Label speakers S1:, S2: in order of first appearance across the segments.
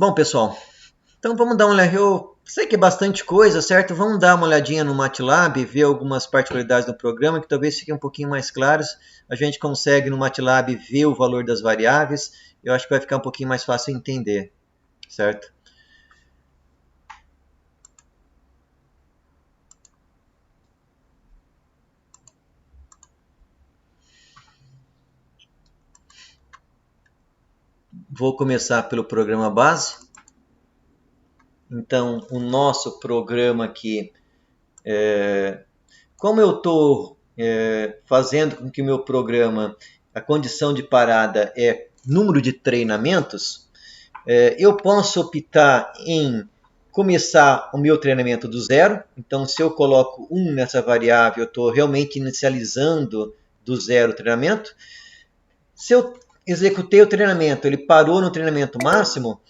S1: Bom, pessoal, então vamos dar uma olhada. Eu sei que é bastante coisa, certo? Vamos dar uma olhadinha no MATLAB, ver algumas particularidades do programa que talvez fiquem um pouquinho mais claras. A gente consegue no MATLAB ver o valor das variáveis. Eu acho que vai ficar um pouquinho mais fácil entender, certo? Vou começar pelo programa base. Então, o nosso programa aqui, como eu estou fazendo com que o meu programa, a condição de parada é número de treinamentos, eu posso optar em começar o meu treinamento do zero. Então, se eu coloco 1 nessa variável, eu estou realmente inicializando do zero o treinamento. Se eu executei o treinamento, ele parou no treinamento máximo,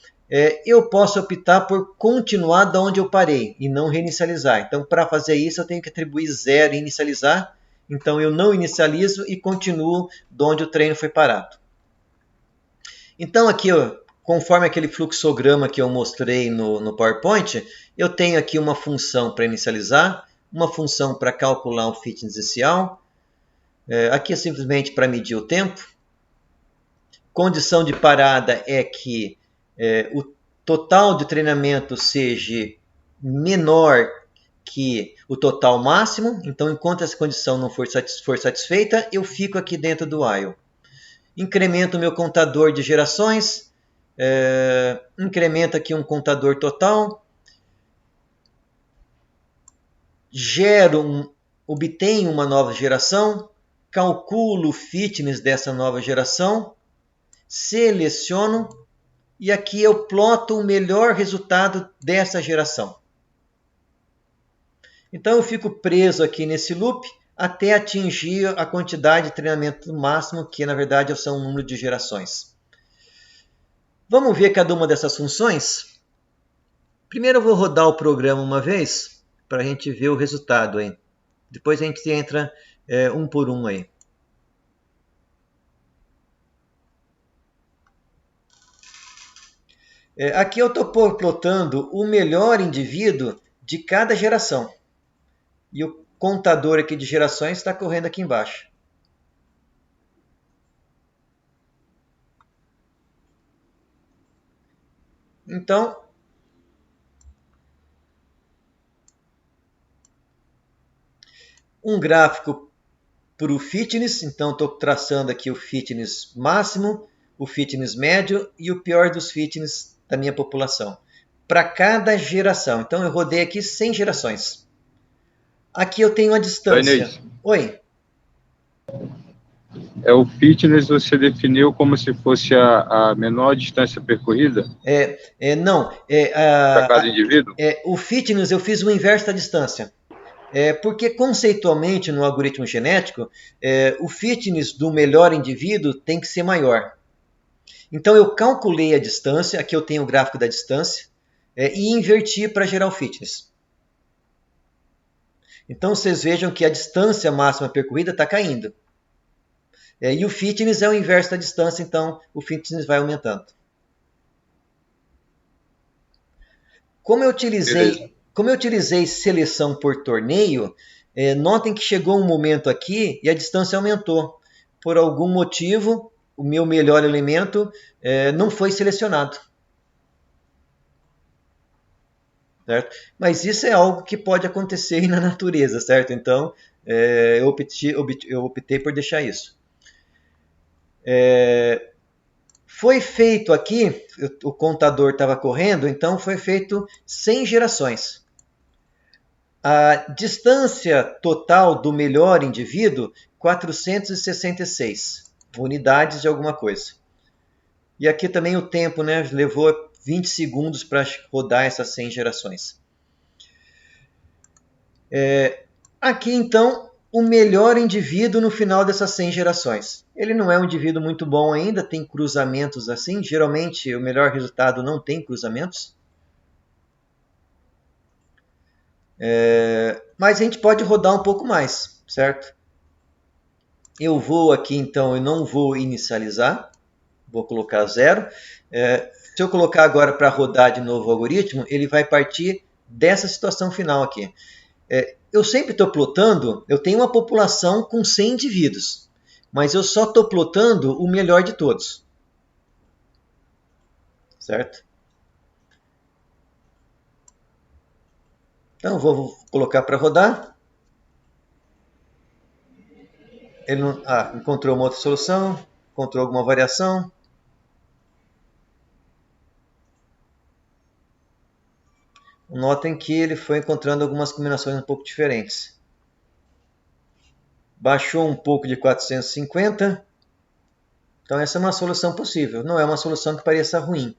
S1: eu posso optar por continuar da onde eu parei e não reinicializar. Então, para fazer isso, eu tenho que atribuir zero e inicializar. Então, eu não inicializo e continuo de onde o treino foi parado. Então, aqui, ó, conforme aquele fluxograma que eu mostrei no PowerPoint, eu tenho aqui uma função para inicializar, uma função para calcular o fitness inicial. Aqui é simplesmente para medir o tempo. Condição de parada é que o total de treinamento seja menor que o total máximo. Então, enquanto essa condição não for satisfeita, eu fico aqui dentro do while. Incremento o meu contador de gerações. Incremento aqui um contador total. Obtenho uma nova geração. Calculo o fitness dessa nova geração. Seleciono. E aqui eu ploto o melhor resultado dessa geração. Então eu fico preso aqui nesse loop até atingir a quantidade de treinamento máximo, que na verdade são o número de gerações. Vamos ver cada uma dessas funções? Primeiro eu vou rodar o programa uma vez, para a gente ver o resultado aí. Depois a gente entra um por um aí. Aqui eu estou plotando o melhor indivíduo de cada geração. E o contador aqui de gerações está correndo aqui embaixo. Então, um gráfico para o fitness. Então, estou traçando aqui o fitness máximo, o fitness médio e o pior dos fitness da minha população. Para cada geração. Então, eu rodei aqui 100 gerações. Aqui eu tenho a distância. Oi.
S2: O fitness você definiu como se fosse a menor distância percorrida?
S1: Não.
S2: Para cada indivíduo?
S1: O fitness eu fiz o inverso da distância. Porque conceitualmente no algoritmo genético, o fitness do melhor indivíduo tem que ser maior. Então eu calculei a distância, aqui eu tenho o gráfico da distância, e inverti para gerar o fitness. Então vocês vejam que a distância máxima percorrida está caindo. E o fitness é o inverso da distância, então o fitness vai aumentando. Como eu utilizei seleção por torneio, notem que chegou um momento aqui e a distância aumentou. Por algum motivo, o meu melhor elemento não foi selecionado. Certo? Mas isso é algo que pode acontecer na natureza, certo? Então, eu optei por deixar isso. Foi feito aqui, o contador estava correndo, então foi feito 100 gerações. A distância total do melhor indivíduo, 466 unidades de alguma coisa. E aqui também o tempo, né, levou 20 segundos para rodar essas 100 gerações. Aqui, então, o melhor indivíduo no final dessas 100 gerações. Ele não é um indivíduo muito bom ainda, tem cruzamentos assim. Geralmente, o melhor resultado não tem cruzamentos. Mas a gente pode rodar um pouco mais, certo? Eu vou aqui, então, eu não vou inicializar. vou colocar 0. Se eu colocar agora para rodar de novo o algoritmo, ele vai partir dessa situação final aqui. Eu sempre estou plotando, eu tenho uma população com 100 indivíduos, mas eu só estou plotando o melhor de todos. Certo? Então, vou colocar para rodar. Ele não, encontrou uma outra solução, encontrou alguma variação. Notem que ele foi encontrando algumas combinações um pouco diferentes. Baixou um pouco de 450. Então essa é uma solução possível. Não é uma solução que pareça ruim.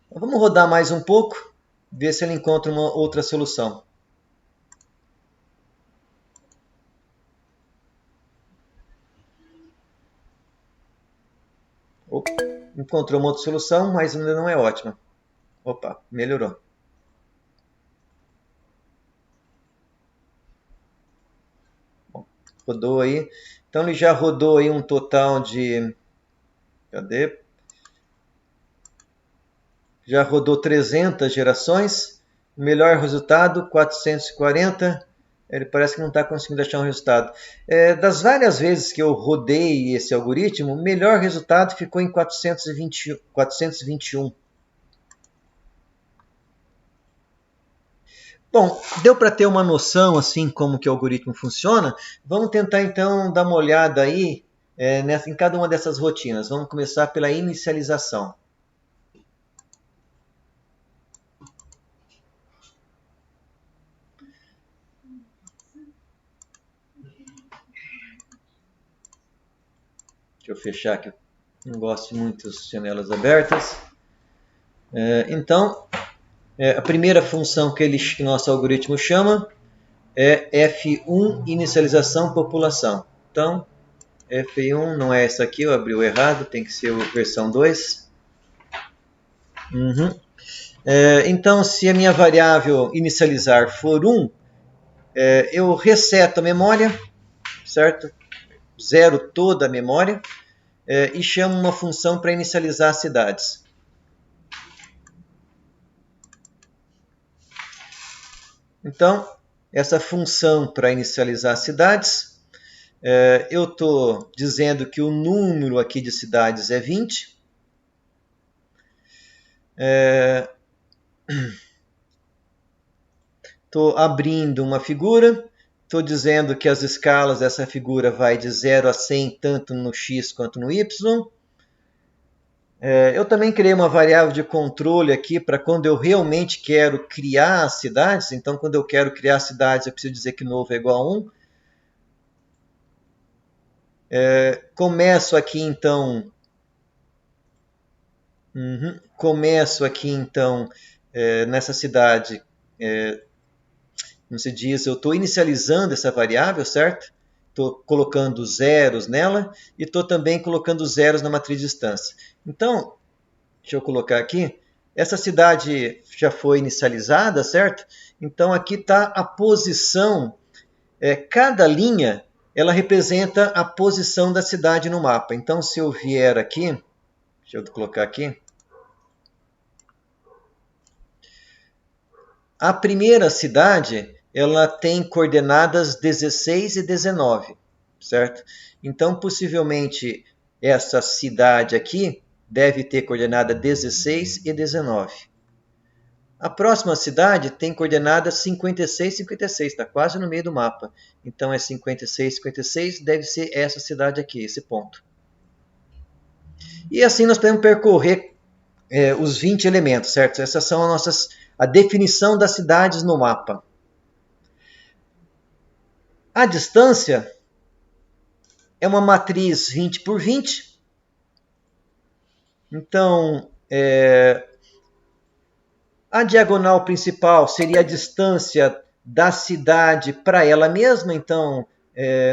S1: Então, vamos rodar mais um pouco, ver se ele encontra uma outra solução. Opa, encontrou uma outra solução, mas ainda não é ótima. Opa, melhorou. Bom, rodou aí. Então ele já rodou aí um total de... Cadê? Já rodou 300 gerações. O melhor resultado, 440. Ele parece que não está conseguindo achar um resultado. Das várias vezes que eu rodei esse algoritmo, o melhor resultado ficou em 421. Bom, deu para ter uma noção assim como que o algoritmo funciona. Vamos tentar então dar uma olhada aí em cada uma dessas rotinas. Vamos começar pela inicialização. Deixa eu fechar aqui. Não gosto de muitas janelas abertas. Então, a primeira função que nosso algoritmo chama é F1 inicialização população. Então, F1 não é essa aqui, eu abri o errado, tem que ser a versão 2. Então, se a minha variável inicializar for 1, eu reseto a memória, certo? Zero toda a memória e chamo uma função para inicializar as cidades. Então, essa função para inicializar as cidades, eu estou dizendo que o número aqui de cidades é 20. Estou abrindo uma figura, estou dizendo que as escalas dessa figura vai de 0 a 100, tanto no x quanto no y. Eu também criei uma variável de controle aqui para quando eu realmente quero criar as cidades. Então, quando eu quero criar cidades, eu preciso dizer que novo é igual a 1. Começo aqui, então... nessa cidade, como se diz, eu estou inicializando essa variável, certo? Estou colocando zeros nela e estou também colocando zeros na matriz de distância. Então, deixa eu colocar aqui, essa cidade já foi inicializada, certo? Então aqui está a posição, cada linha ela representa a posição da cidade no mapa. Então se eu vier aqui, deixa eu colocar aqui, a primeira cidade ela tem coordenadas 16 e 19, certo? Então possivelmente essa cidade aqui deve ter coordenada 16 e 19. A próxima cidade tem coordenadas 56 e 56, está quase no meio do mapa. Então é 56 e 56, deve ser essa cidade aqui, esse ponto. E assim nós podemos percorrer os 20 elementos, certo? Essas são a definição das cidades no mapa. A distância é uma matriz 20 por 20. Então, a diagonal principal seria a distância da cidade para ela mesma. Então,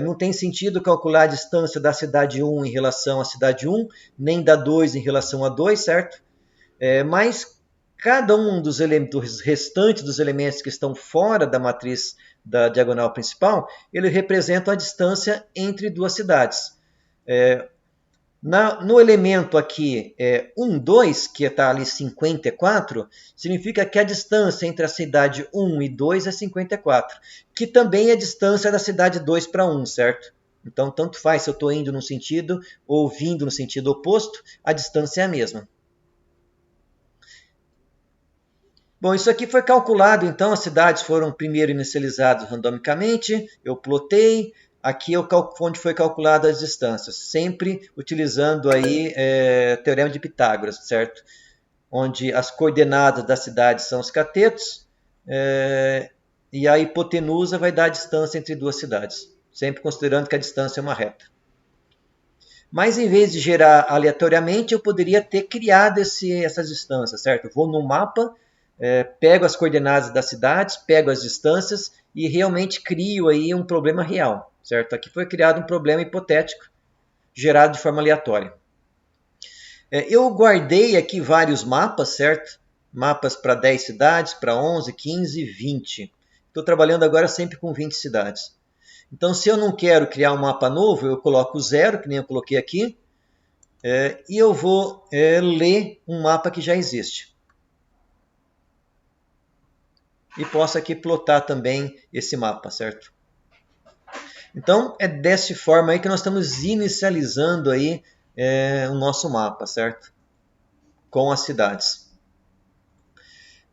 S1: não tem sentido calcular a distância da cidade 1 em relação à cidade 1, nem da 2 em relação a 2, certo? Mas cada um dos restantes dos elementos que estão fora da matriz da diagonal principal, ele representa a distância entre duas cidades. No elemento aqui 1, 2, que está ali 54, significa que a distância entre a cidade 1 e 2 é 54, que também é a distância da cidade 2 para 1, certo? Então, tanto faz se eu estou indo no sentido ou vindo no sentido oposto, a distância é a mesma. Bom, isso aqui foi calculado, então as cidades foram primeiro inicializadas randomicamente, eu plotei, aqui é onde foi calculada as distâncias, sempre utilizando aí teorema de Pitágoras, certo? Onde as coordenadas das cidades são os catetos, e a hipotenusa vai dar a distância entre duas cidades, sempre considerando que a distância é uma reta. Mas em vez de gerar aleatoriamente, eu poderia ter criado essas distâncias, certo? Eu vou no mapa, pego as coordenadas das cidades, pego as distâncias e realmente crio aí um problema real, certo? Aqui foi criado um problema hipotético gerado de forma aleatória. Eu guardei aqui vários mapas, certo? Mapas para 10 cidades, para 11, 15, 20. Estou trabalhando agora sempre com 20 cidades. Então, se eu não quero criar um mapa novo, eu coloco 0, que nem eu coloquei aqui, e eu vou ler um mapa que já existe. E posso aqui plotar também esse mapa, certo? Então, é dessa forma aí que nós estamos inicializando aí o nosso mapa, certo? Com as cidades.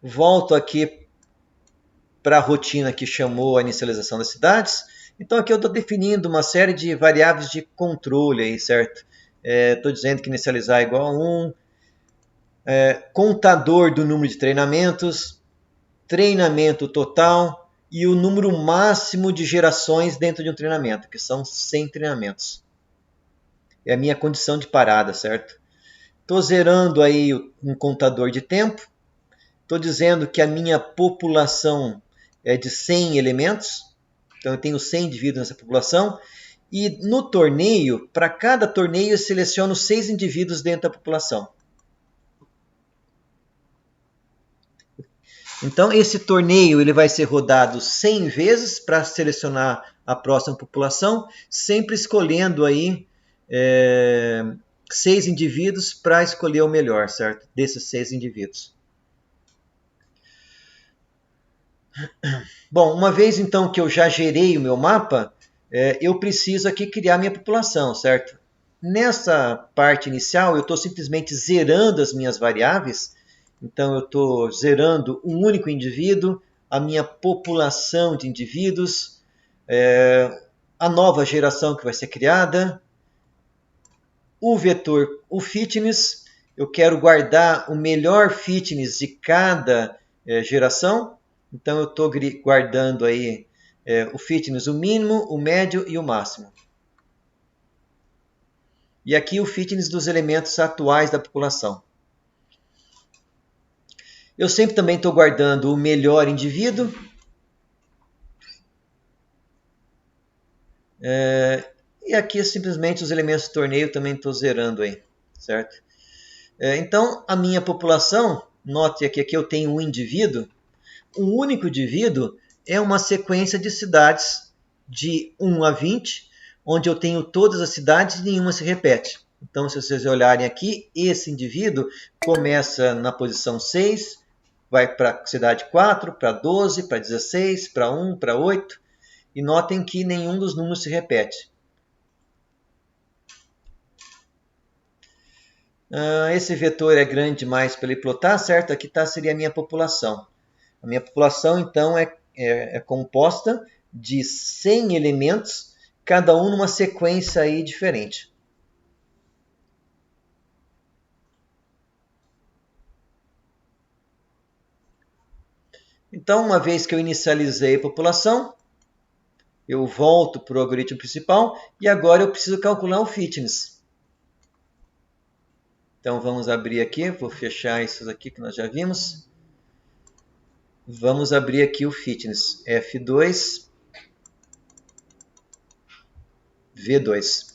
S1: Volto aqui para a rotina que chamou a inicialização das cidades. Então, aqui eu estou definindo uma série de variáveis de controle aí, certo? Estou dizendo que inicializar é igual a 1, contador do número de treinamentos, treinamento total e o número máximo de gerações dentro de um treinamento, que são 100 treinamentos. É a minha condição de parada, certo? Estou zerando aí um contador de tempo. Estou dizendo que a minha população é de 100 elementos. Então eu tenho 100 indivíduos nessa população. E no torneio, para cada torneio eu seleciono 6 indivíduos dentro da população. Então esse torneio ele vai ser rodado 100 vezes para selecionar a próxima população, sempre escolhendo aí 6 indivíduos para escolher o melhor, certo? Desses 6 indivíduos. Bom, uma vez então que eu já gerei o meu mapa, eu preciso aqui criar minha população, certo? Nessa parte inicial, eu estou simplesmente zerando as minhas variáveis. Então, eu estou zerando um único indivíduo, a minha população de indivíduos, a nova geração que vai ser criada, o vetor, o fitness. Eu quero guardar o melhor fitness de cada geração. Então, eu estou guardando aí o fitness, o mínimo, o médio e o máximo. E aqui o fitness dos elementos atuais da população. Eu sempre também estou guardando o melhor indivíduo. E aqui simplesmente os elementos do torneio também estou zerando aí, certo? Então, a minha população, note aqui que eu tenho um indivíduo. Um único indivíduo é uma sequência de cidades de 1 a 20, onde eu tenho todas as cidades e nenhuma se repete. Então, se vocês olharem aqui, esse indivíduo começa na posição 6, vai para a cidade 4, para 12, para 16, para 1, para 8. E notem que nenhum dos números se repete. Esse vetor é grande demais para ele plotar, certo? Aqui seria a minha população. A minha população, então, é composta de 100 elementos, cada um numa sequência aí diferente. Então, uma vez que eu inicializei a população, eu volto para o algoritmo principal e agora eu preciso calcular o fitness. Então, vamos abrir aqui, vou fechar isso aqui que nós já vimos. Vamos abrir aqui o fitness, F2, V2.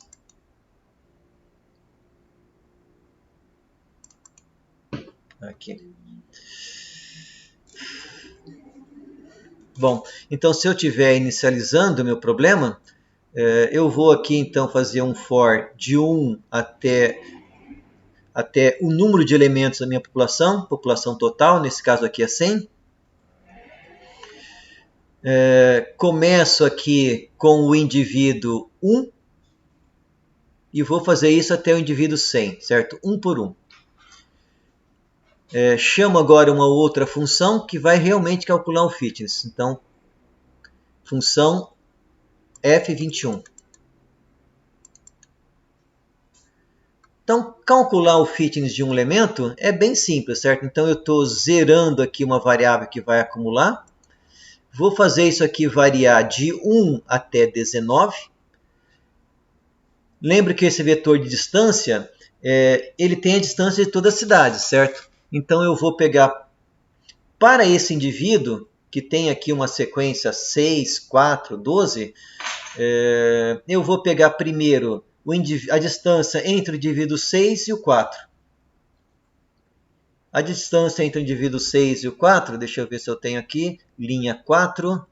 S1: Aqui. Bom, então se eu estiver inicializando o meu problema, Eu vou aqui então fazer um for de 1 até o número de elementos da minha população total, nesse caso aqui é 100. Começo aqui com o indivíduo 1 e vou fazer isso até o indivíduo 100, certo? Um por um. Chamo agora uma outra função que vai realmente calcular o fitness. Então, função F21. Então, calcular o fitness de um elemento é bem simples, certo? Então, eu estou zerando aqui uma variável que vai acumular. Vou fazer isso aqui variar de 1 até 19. Lembre que esse vetor de distância, ele tem a distância de toda a cidade, certo? Então, eu vou pegar para esse indivíduo, que tem aqui uma sequência 6, 4, 12, eu vou pegar primeiro a distância entre o indivíduo 6 e o 4. A distância entre o indivíduo 6 e o 4, deixa eu ver se eu tenho aqui, linha 4,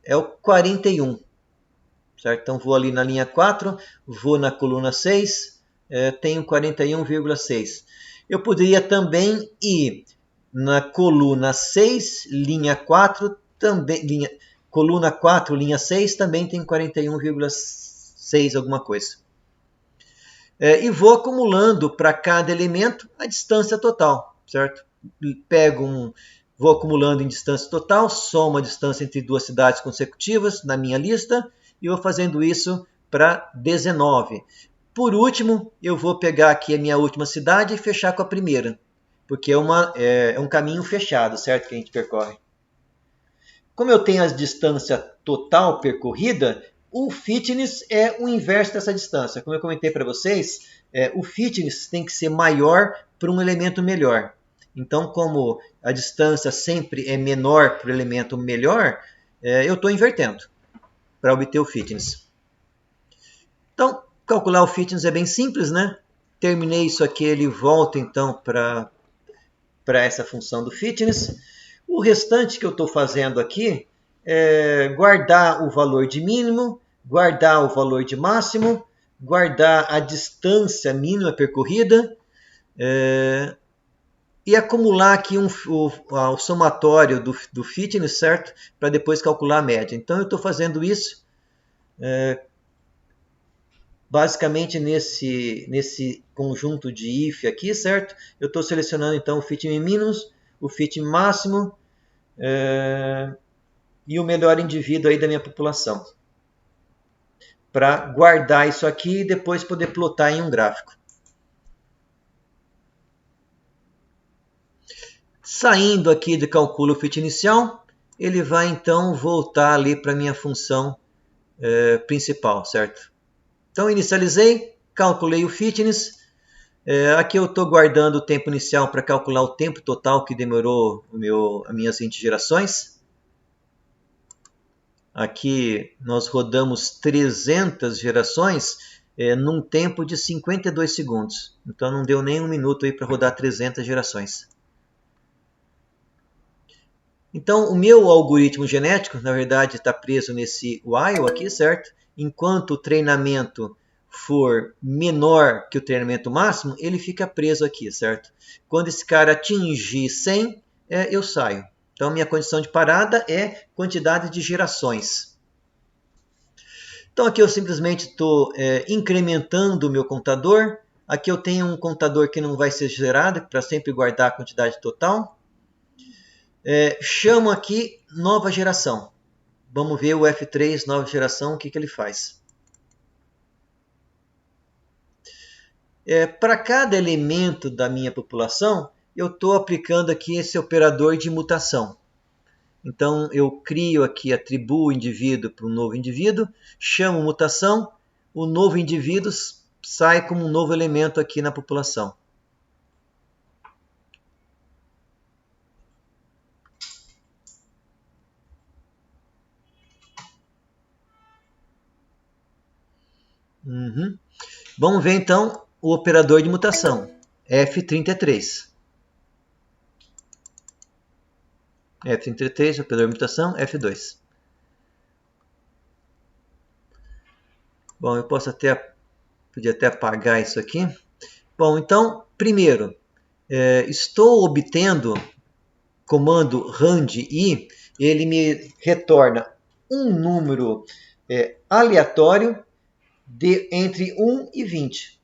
S1: é o 41. Certo? Então, vou ali na linha 4, vou na coluna 6, tenho 41,6. Eu poderia também ir na coluna 6, linha 4, também, coluna 4, linha 6, também tem 41,6 alguma coisa. E vou acumulando para cada elemento a distância total, certo? Vou acumulando em distância total, somo a distância entre duas cidades consecutivas na minha lista, e vou fazendo isso para 19. Por último, eu vou pegar aqui a minha última cidade e fechar com a primeira, porque é um caminho fechado, certo? Que a gente percorre. Como eu tenho a distância total percorrida, o fitness é o inverso dessa distância. Como eu comentei para vocês, o fitness tem que ser maior para um elemento melhor. Então, como a distância sempre é menor para o elemento melhor, eu estou invertendo para obter o fitness. Então, calcular o fitness é bem simples, né? Terminei isso aqui, ele volta então para essa função do fitness. O restante que eu estou fazendo aqui é guardar o valor de mínimo, guardar o valor de máximo, guardar a distância mínima percorrida e acumular aqui o somatório do fitness, certo? Para depois calcular a média. Então, eu estou fazendo isso basicamente nesse conjunto de if aqui, certo? Eu estou selecionando então o fit mínimo, o fit máximo e o melhor indivíduo aí da minha população, para guardar isso aqui e depois poder plotar em um gráfico. Saindo aqui de cálculo fit inicial, ele vai então voltar ali para a minha função principal, certo? Então, inicializei, calculei o fitness. Aqui eu estou guardando o tempo inicial para calcular o tempo total que demorou as minhas 20 gerações. Aqui nós rodamos 300 gerações num tempo de 52 segundos. Então não deu nem um minuto aí para rodar 300 gerações. Então o meu algoritmo genético, na verdade, está preso nesse while aqui, certo? Enquanto o treinamento for menor que o treinamento máximo, ele fica preso aqui, certo? Quando esse cara atingir 100, eu saio. Então, minha condição de parada é quantidade de gerações. Então, aqui eu simplesmente estou incrementando o meu contador. Aqui eu tenho um contador que não vai ser gerado, para sempre guardar a quantidade total. Chamo aqui nova geração. Vamos ver o F3 nova geração, o que ele faz. Para cada elemento da minha população, eu estou aplicando aqui esse operador de mutação. Então, eu crio aqui, atribuo o indivíduo para um novo indivíduo, chamo mutação, o novo indivíduo sai como um novo elemento aqui na população. Vamos ver então o operador de mutação, F33. F33, operador de mutação, F2. Bom, eu podia até apagar isso aqui. Bom, então, primeiro, estou obtendo comando rand-i, ele me retorna um número aleatório entre 1 e 20.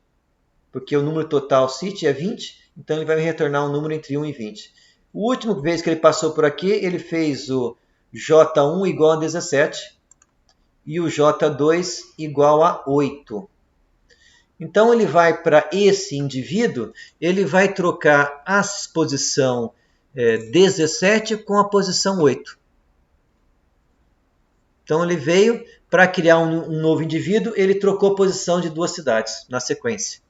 S1: Porque o número total CIT é 20, então ele vai me retornar um número entre 1 e 20. O último vez que ele passou por aqui, ele fez o J1 igual a 17 e o J2 igual a 8. Então ele vai para esse indivíduo, ele vai trocar a posição 17 com a posição 8. Então ele veio para criar um novo indivíduo, ele trocou a posição de duas cidades na sequência.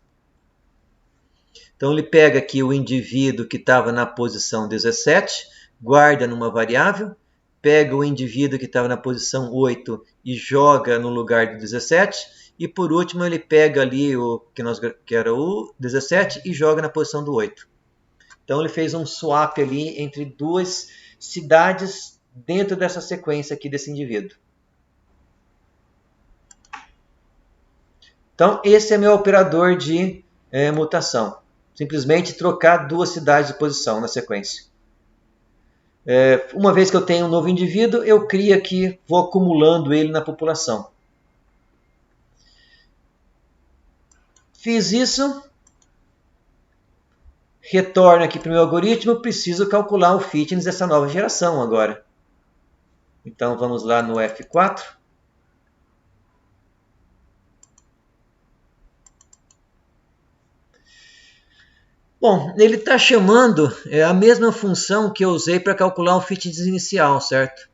S1: Então ele pega aqui o indivíduo que estava na posição 17, guarda numa variável, pega o indivíduo que estava na posição 8 e joga no lugar do 17, e por último ele pega ali que era o 17 e joga na posição do 8. Então ele fez um swap ali entre duas cidades dentro dessa sequência aqui desse indivíduo. Então esse é meu operador de mutação. Simplesmente trocar duas cidades de posição na sequência. Uma vez que eu tenho um novo indivíduo, eu crio aqui, vou acumulando ele na população. Fiz isso, retorno aqui para o meu algoritmo, preciso calcular o fitness dessa nova geração agora. Então vamos lá no F4. Bom, ele está chamando a mesma função que eu usei para calcular o fitness inicial, certo?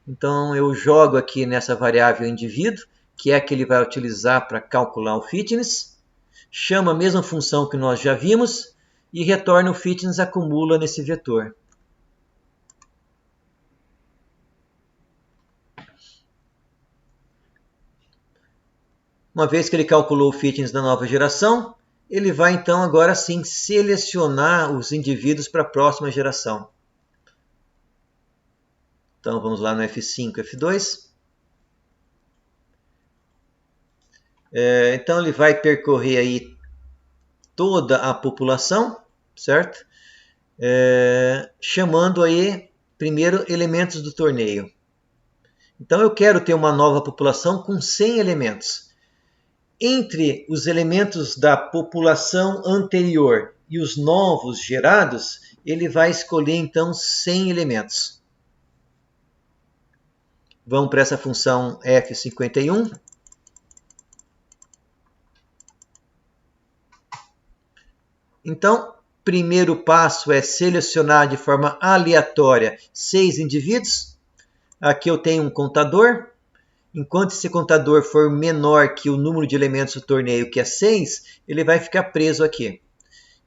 S1: Então eu jogo aqui nessa variável indivíduo, que é a que ele vai utilizar para calcular o fitness, chama a mesma função que nós já vimos e retorna o fitness, acumula nesse vetor. Uma vez que ele calculou o fitness da nova geração, ele vai então agora sim selecionar os indivíduos para a próxima geração. Então vamos lá no F5, F2. Então ele vai percorrer aí toda a população, certo? Chamando aí primeiro elementos do torneio. Então eu quero ter uma nova população com 100 elementos. Entre os elementos da população anterior e os novos gerados, ele vai escolher então 100 elementos. Vamos para essa função F51. Então, primeiro passo é selecionar de forma aleatória 6 indivíduos. Aqui eu tenho um contador. Enquanto esse contador for menor que o número de elementos do torneio, que é 6, ele vai ficar preso aqui.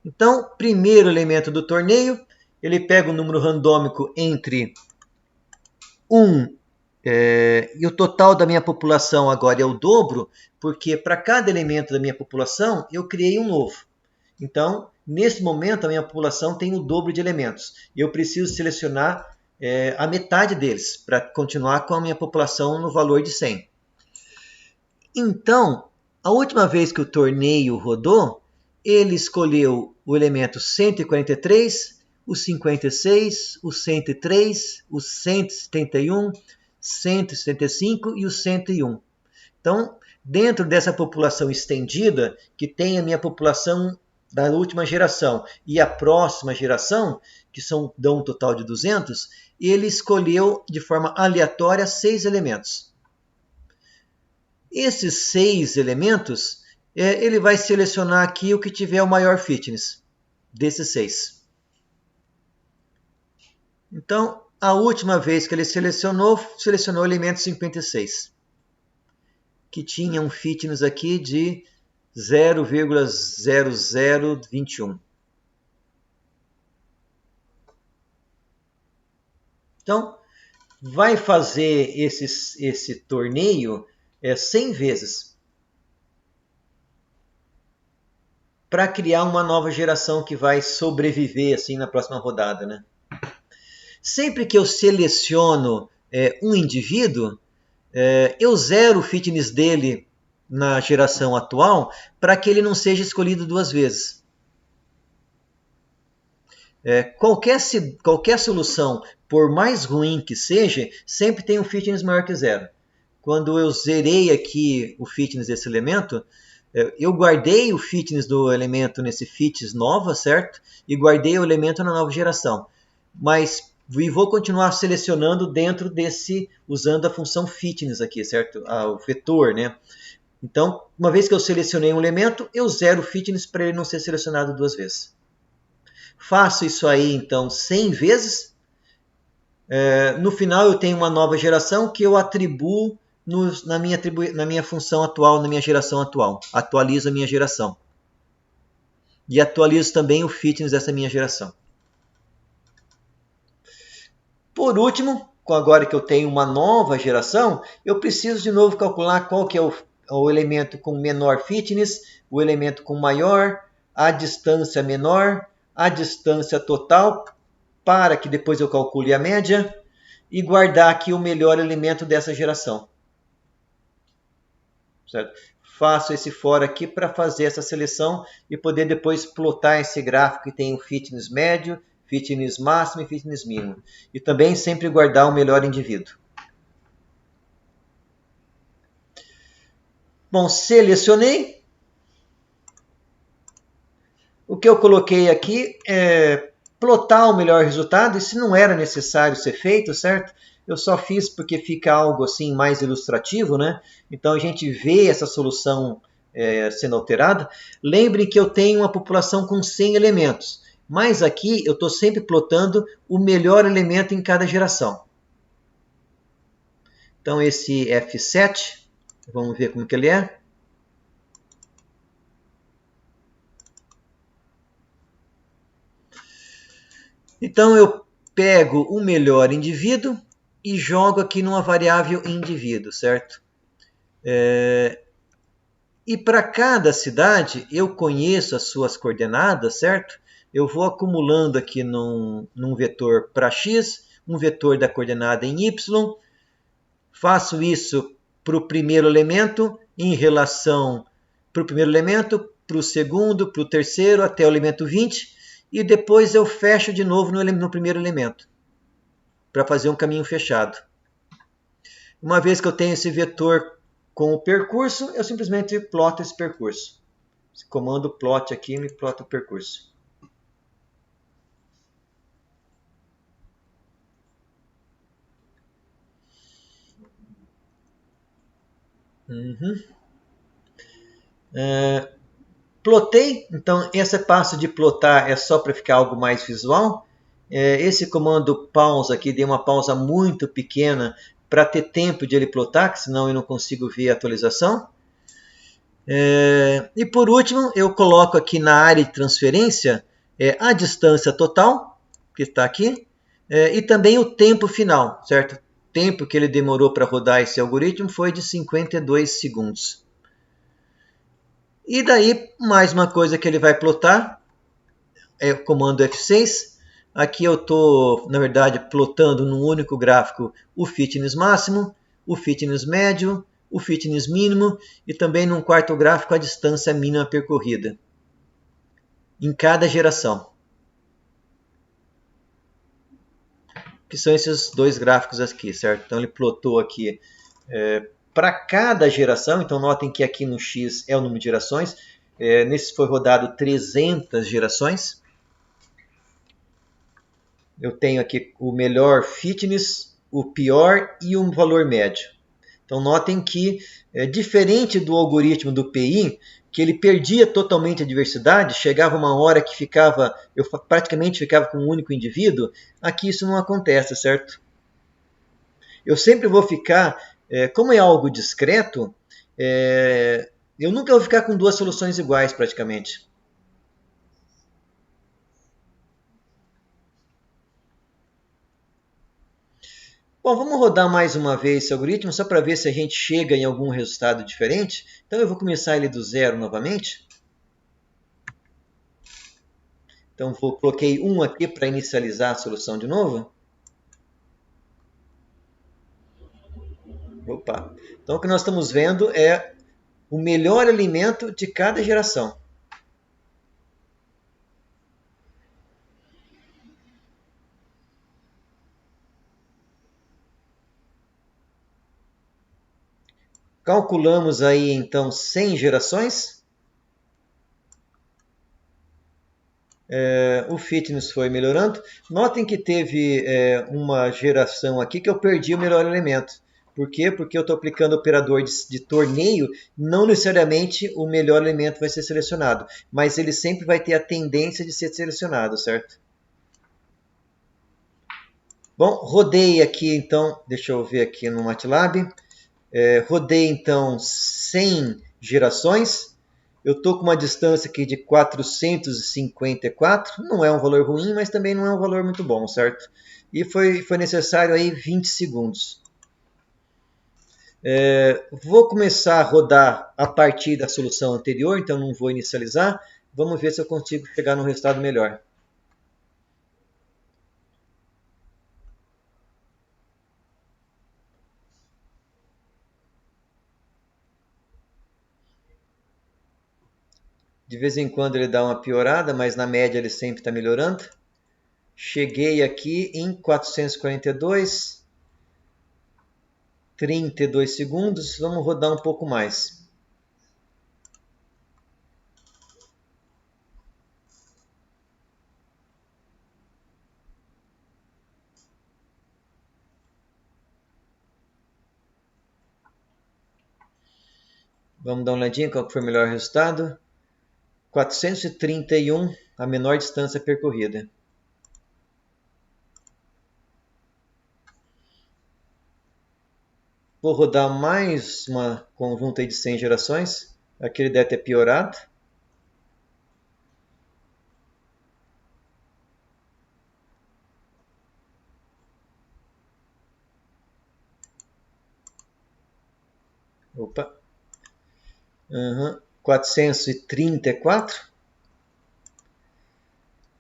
S1: Então, primeiro elemento do torneio, ele pega um número randômico entre 1 e o total da minha população agora é o dobro, porque para cada elemento da minha população eu criei um novo. Então, nesse momento, a minha população tem o dobro de elementos. Eu preciso selecionar a metade deles para continuar com a minha população no valor de 100. Então, a última vez que o torneio rodou, ele escolheu o elemento 143, o 56, o 103, o 171, 175 e o 101. Então, dentro dessa população estendida, que tem a minha população da última geração e a próxima geração, que dão um total de 200, ele escolheu de forma aleatória 6 elementos. Esses 6 elementos, ele vai selecionar aqui o que tiver o maior fitness desses 6. Então, a última vez que ele selecionou o elemento 56, que tinha um fitness aqui de 0,0021. Então, vai fazer esse torneio 100 vezes para criar uma nova geração que vai sobreviver assim na próxima rodada, né? Sempre que eu seleciono um indivíduo, eu zero o fitness dele na geração atual para que ele não seja escolhido duas vezes. Qualquer solução, por mais ruim que seja, sempre tem um fitness maior que zero. Quando eu zerei aqui o fitness desse elemento, eu guardei o fitness do elemento nesse fitness nova, certo? E guardei o elemento na nova geração. Mas vou continuar selecionando dentro desse, usando a função fitness aqui, certo? O vetor, né? Então, uma vez que eu selecionei um elemento, eu zero o fitness para ele não ser selecionado duas vezes. Faço isso aí, então, 100 vezes. No final, eu tenho uma nova geração que eu atribuo na minha função atual, na minha geração atual. Atualizo a minha geração. E atualizo também o fitness dessa minha geração. Por último, agora que eu tenho uma nova geração, eu preciso de novo calcular qual que é o elemento com menor fitness, o elemento com maior, a distância menor, a distância total, para que depois eu calcule a média e guardar aqui o melhor elemento dessa geração. Certo? Faço esse for aqui para fazer essa seleção e poder depois plotar esse gráfico que tem o fitness médio, fitness máximo e fitness mínimo. E também sempre guardar o melhor indivíduo. Bom, selecionei. O que eu coloquei aqui é plotar o melhor resultado. Isso não era necessário ser feito, certo? Eu só fiz porque fica algo assim mais ilustrativo, né? Então a gente vê essa solução sendo alterada. Lembre que eu tenho uma população com 100 elementos. Mas aqui eu estou sempre plotando o melhor elemento em cada geração. Então esse F7, vamos ver como que ele é. Então eu pego o melhor indivíduo e jogo aqui numa variável indivíduo, certo? E para cada cidade eu conheço as suas coordenadas, certo? Eu vou acumulando aqui num vetor para x, um vetor da coordenada em y. Faço isso para o primeiro elemento em relação para o primeiro elemento, para o segundo, para o terceiro, até o elemento 20. E depois eu fecho de novo no primeiro elemento, para fazer um caminho fechado. Uma vez que eu tenho esse vetor com o percurso, eu simplesmente ploto esse percurso. Esse comando plot aqui me plota o percurso. Plotei, então esse passo de plotar é só para ficar algo mais visual. Esse comando pause aqui, dei uma pausa muito pequena para ter tempo de ele plotar, que senão eu não consigo ver a atualização. E por último, eu coloco aqui na área de transferência a distância total, que está aqui, e também o tempo final, certo? O tempo que ele demorou para rodar esse algoritmo foi de 52 segundos. E daí, mais uma coisa que ele vai plotar, é o comando F6. Aqui eu estou, na verdade, plotando num único gráfico o fitness máximo, o fitness médio, o fitness mínimo e também num quarto gráfico a distância mínima percorrida em cada geração. Que são esses dois gráficos aqui, certo? Então ele plotou aqui para cada geração, então notem que aqui no X é o número de gerações. Nesse foi rodado 300 gerações. Eu tenho aqui o melhor fitness, o pior e um valor médio. Então notem que, diferente do algoritmo do PI, que ele perdia totalmente a diversidade, chegava uma hora que eu praticamente ficava com um único indivíduo, aqui isso não acontece, certo? Eu sempre vou ficar, como é algo discreto, eu nunca vou ficar com duas soluções iguais praticamente. Bom, vamos rodar mais uma vez esse algoritmo, só para ver se a gente chega em algum resultado diferente. Então eu vou começar ele do zero novamente. Então coloquei 1 aqui para inicializar a solução de novo. Opa! Então o que nós estamos vendo é o melhor alimento de cada geração. Calculamos aí então 100 gerações. O fitness foi melhorando. Notem que teve uma geração aqui que eu perdi o melhor elemento. Por quê? Porque eu estou aplicando operador de torneio, não necessariamente o melhor elemento vai ser selecionado, mas ele sempre vai ter a tendência de ser selecionado, certo? Bom, rodei aqui então, deixa eu ver aqui no MATLAB, rodei então 100 gerações. Eu estou com uma distância aqui de 454, não é um valor ruim, mas também não é um valor muito bom, certo? E foi necessário aí 20 segundos. Vou começar a rodar a partir da solução anterior, então não vou inicializar. Vamos ver se eu consigo chegar num resultado melhor. De vez em quando ele dá uma piorada, mas na média ele sempre está melhorando. Cheguei aqui em 442, 32 segundos. Vamos rodar um pouco mais. Vamos dar uma olhadinha qual foi o melhor resultado. 431, a menor distância percorrida. Vou rodar mais uma conjunta de 100 gerações. Aqui ele deve ter piorado. Opa. 434.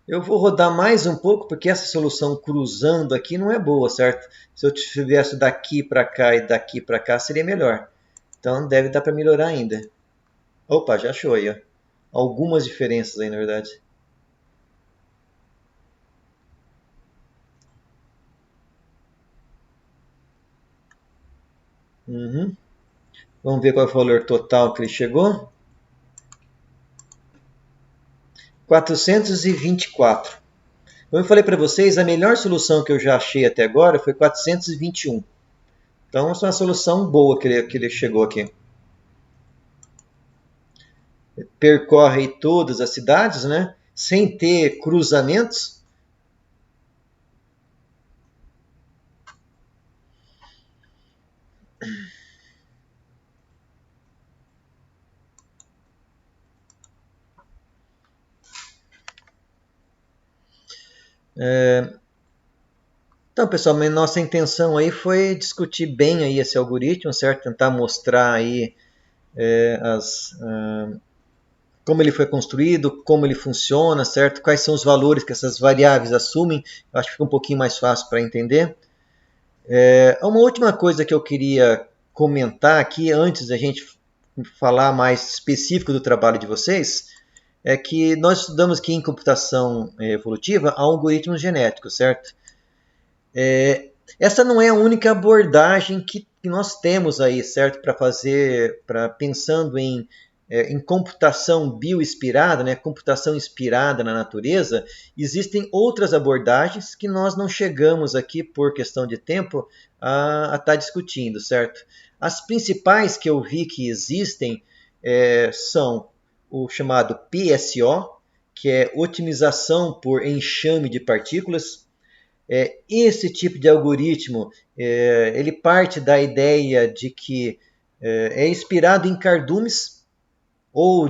S1: Eu vou rodar mais um pouco, porque essa solução cruzando aqui não é boa, certo? Se eu tivesse daqui para cá e daqui para cá, seria melhor. Então deve dar para melhorar ainda. Opa, já achou aí, ó. Algumas diferenças aí, na verdade. Vamos ver qual é o valor total que ele chegou. 424. Como eu falei para vocês, a melhor solução que eu já achei até agora foi 421. Então, essa é uma solução boa que ele chegou aqui. Percorre todas as cidades, né? Sem ter cruzamentos. Então, pessoal, nossa intenção aí foi discutir bem aí esse algoritmo, certo? Tentar mostrar aí como ele foi construído, como ele funciona, certo? Quais são os valores que essas variáveis assumem. Eu acho que fica um pouquinho mais fácil para entender. Uma última coisa que eu queria comentar aqui, antes da gente falar mais específico do trabalho de vocês, é que nós estudamos aqui em computação evolutiva algoritmos genéticos, certo? Essa não é a única abordagem que nós temos aí, certo? Pensando em computação bioinspirada, né? Computação inspirada na natureza, existem outras abordagens que nós não chegamos aqui, por questão de tempo, a estar discutindo, certo? As principais que eu vi que existem são o chamado PSO, que é otimização por enxame de partículas. Esse tipo de algoritmo, ele parte da ideia de que é inspirado em cardumes, ou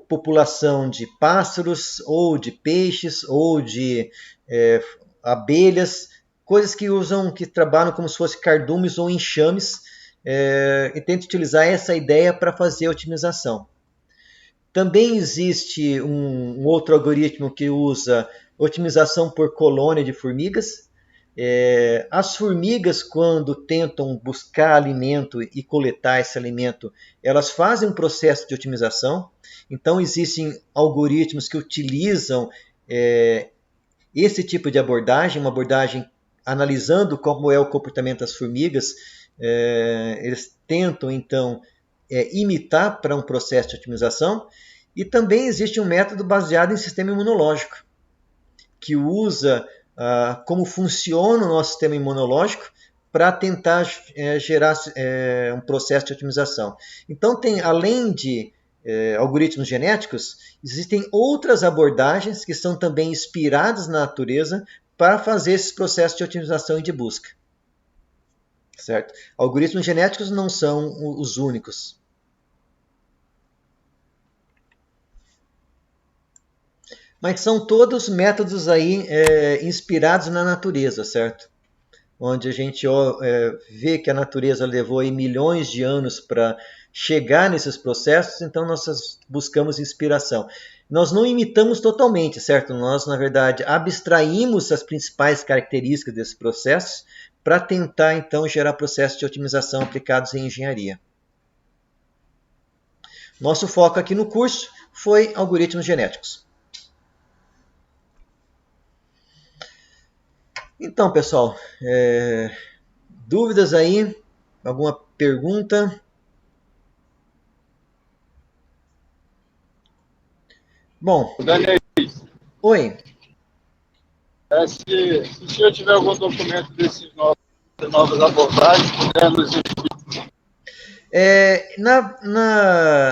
S1: população de pássaros, ou de peixes, ou de abelhas, coisas que trabalham como se fossem cardumes ou enxames, e tenta utilizar essa ideia para fazer a otimização. Também existe um outro algoritmo que usa otimização por colônia de formigas. As formigas, quando tentam buscar alimento e coletar esse alimento, elas fazem um processo de otimização. Então, existem algoritmos que utilizam esse tipo de abordagem, uma abordagem analisando como é o comportamento das formigas. Eles tentam, então, imitar para um processo de otimização. E também existe um método baseado em sistema imunológico, que usa como funciona o nosso sistema imunológico para tentar gerar um processo de otimização. Então, além de algoritmos genéticos, existem outras abordagens que são também inspiradas na natureza para fazer esses processos de otimização e de busca. Certo? Algoritmos genéticos não são os únicos. Mas são todos métodos aí inspirados na natureza, certo? Onde a gente vê que a natureza levou aí milhões de anos para chegar nesses processos, então nós buscamos inspiração. Nós não imitamos totalmente, certo? Nós, na verdade, abstraímos as principais características desses processos para tentar, então, gerar processos de otimização aplicados em engenharia. Nosso foco aqui no curso foi algoritmos genéticos. Então, pessoal, dúvidas aí? Alguma pergunta? Bom.
S2: Daniel.
S1: Oi.
S2: Se o senhor tiver algum documento desses novas abordagens, puder nos explicar.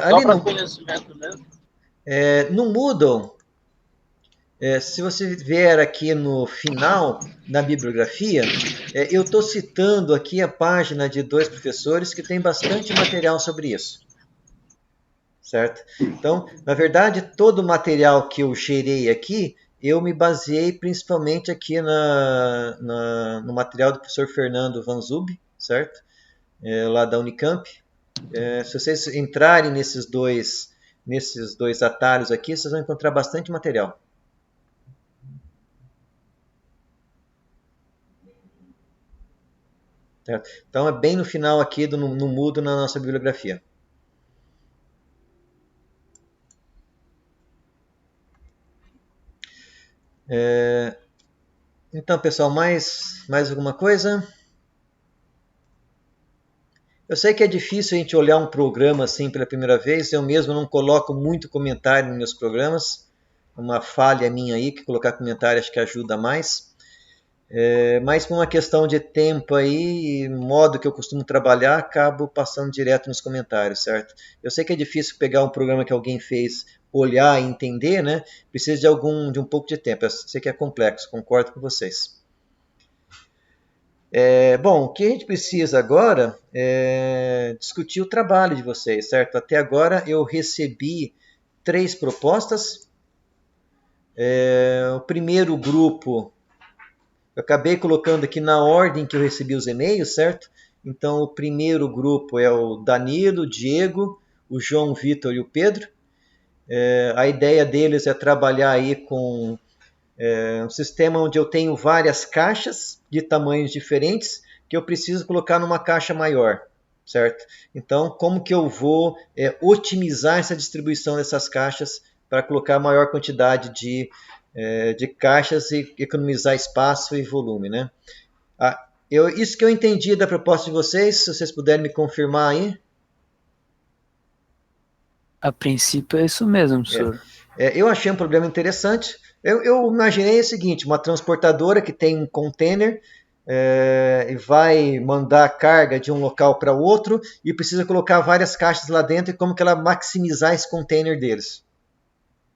S1: Só
S2: para conhecimento mesmo.
S1: No Moodle, se você vier aqui no final, na bibliografia, eu estou citando aqui a página de 2 professores que tem bastante material sobre isso. Certo? Então, na verdade, todo o material que eu gerei aqui, eu me baseei principalmente aqui no material do professor Fernando Van Zub, certo? Lá da Unicamp. Se vocês entrarem nesses dois atalhos aqui, vocês vão encontrar bastante material. Certo? Então, é bem no final aqui, no Moodle, na nossa bibliografia. Então, pessoal, mais alguma coisa? Eu sei que é difícil a gente olhar um programa assim pela primeira vez. Eu mesmo não coloco muito comentário nos meus programas. Uma falha minha aí, que colocar comentário acho que ajuda mais. Mas por uma questão de tempo aí, modo que eu costumo trabalhar, acabo passando direto nos comentários, certo? Eu sei que é difícil pegar um programa que alguém fez, olhar e entender, né? Precisa de um pouco de tempo. Eu sei que é complexo, concordo com vocês. Bom, o que a gente precisa agora é discutir o trabalho de vocês, certo? Até agora eu recebi 3 propostas. O primeiro grupo, eu acabei colocando aqui na ordem que eu recebi os e-mails, certo? Então, o primeiro grupo é o Danilo, o Diego, o João Vitor e o Pedro. A ideia deles é trabalhar aí com um sistema onde eu tenho várias caixas de tamanhos diferentes que eu preciso colocar numa caixa maior, certo? Então, como que eu vou otimizar essa distribuição dessas caixas para colocar maior quantidade de caixas e economizar espaço e volume, né? Isso que eu entendi da proposta de vocês, se vocês puderem me confirmar aí.
S3: A princípio é isso mesmo, senhor.
S1: Eu achei um problema interessante. Eu imaginei o seguinte, uma transportadora que tem um container e vai mandar carga de um local para outro e precisa colocar várias caixas lá dentro e como que ela maximizar esse container deles.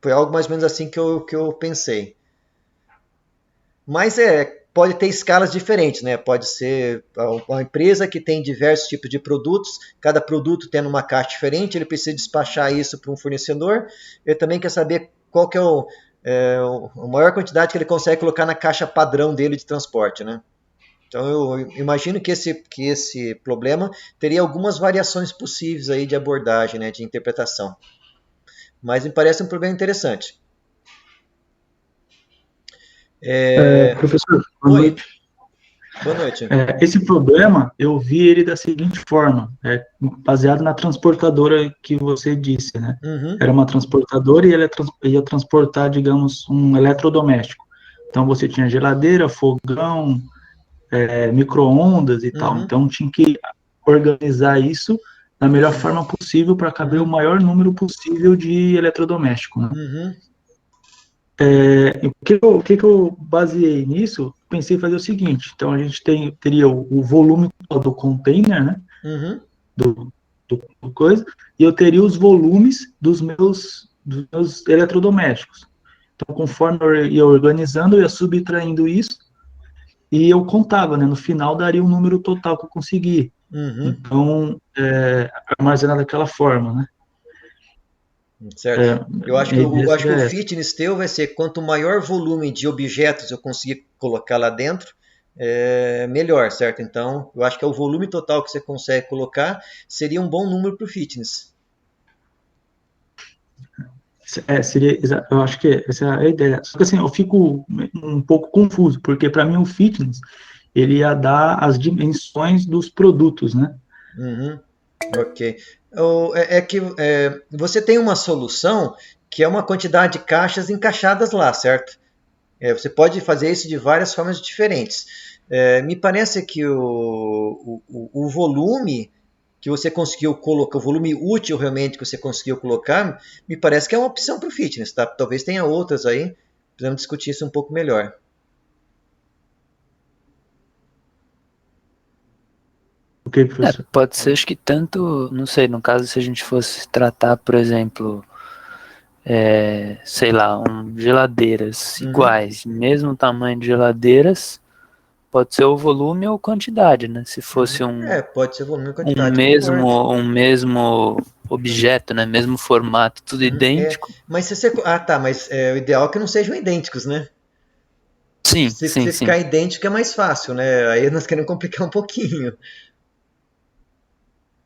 S1: Foi algo mais ou menos assim que eu pensei. Mas pode ter escalas diferentes, né? Pode ser uma empresa que tem diversos tipos de produtos, cada produto tendo uma caixa diferente, ele precisa despachar isso para um fornecedor. Ele também quer saber qual que é a maior quantidade que ele consegue colocar na caixa padrão dele de transporte, né? Então eu imagino que esse problema teria algumas variações possíveis aí de abordagem, né, de interpretação. Mas me parece um problema interessante.
S4: Professor, boa noite.
S1: Boa noite.
S4: Esse problema, eu vi ele da seguinte forma, baseado na transportadora que você disse, né?
S1: Uhum,
S4: Era uma transportadora e ela ia transportar, digamos, um eletrodoméstico. Então, você tinha geladeira, fogão, micro-ondas e tal.
S1: uhum,
S4: Então, tinha que organizar isso da melhor forma possível para caber o
S1: uhum,
S4: maior número possível de eletrodoméstico, né?
S1: uhum,
S4: O que eu baseei nisso? Pensei em fazer o seguinte: então a gente teria o volume do container, né?
S1: uhum,
S4: Do, do coisa, e eu teria os volumes dos meus eletrodomésticos. Então, conforme eu ia organizando, eu ia subtraindo isso e eu contava, né? No final daria o número total que eu consegui.
S1: uhum.
S4: Então, armazenar daquela forma, né?
S1: Certo.
S4: É,
S1: Eu
S4: a ideia
S1: acho que o
S4: seria essa.
S1: fitness teu vai ser quanto maior volume de objetos eu conseguir colocar lá dentro, melhor, certo? Então, eu acho que é o volume total que você consegue colocar seria um bom número para o fitness.
S4: Eu acho que essa é a ideia. Só que assim, eu fico um pouco confuso, porque para mim o fitness, ele ia dar as dimensões dos produtos, né?
S1: Uhum, ok. Você tem uma solução que é uma quantidade de caixas encaixadas lá, certo? Você pode fazer isso de várias formas diferentes. Me parece que o volume que você conseguiu colocar, o volume útil realmente que você conseguiu colocar, me parece que é uma opção para o fitness, tá? Talvez tenha outras aí, precisamos discutir isso um pouco melhor.
S4: Ok, professor?
S3: Pode ser, acho que tanto, não sei, no caso, se a gente fosse tratar, por exemplo, sei lá, geladeiras
S1: Uhum.
S3: iguais, mesmo tamanho de geladeiras, pode ser o volume ou quantidade, né? Se fosse
S1: Uhum. Pode ser volume e
S3: um
S1: quantidade, concordo.
S3: mesmo, um mesmo objeto, né? Mesmo formato, tudo
S1: Uhum.
S3: idêntico.
S1: Mas se você. Ah, tá, mas o ideal é que não sejam idênticos, né?
S3: Sim, sim,
S1: Se
S3: sim.
S1: ficar idêntico é mais fácil, né? Aí nós queremos complicar um pouquinho.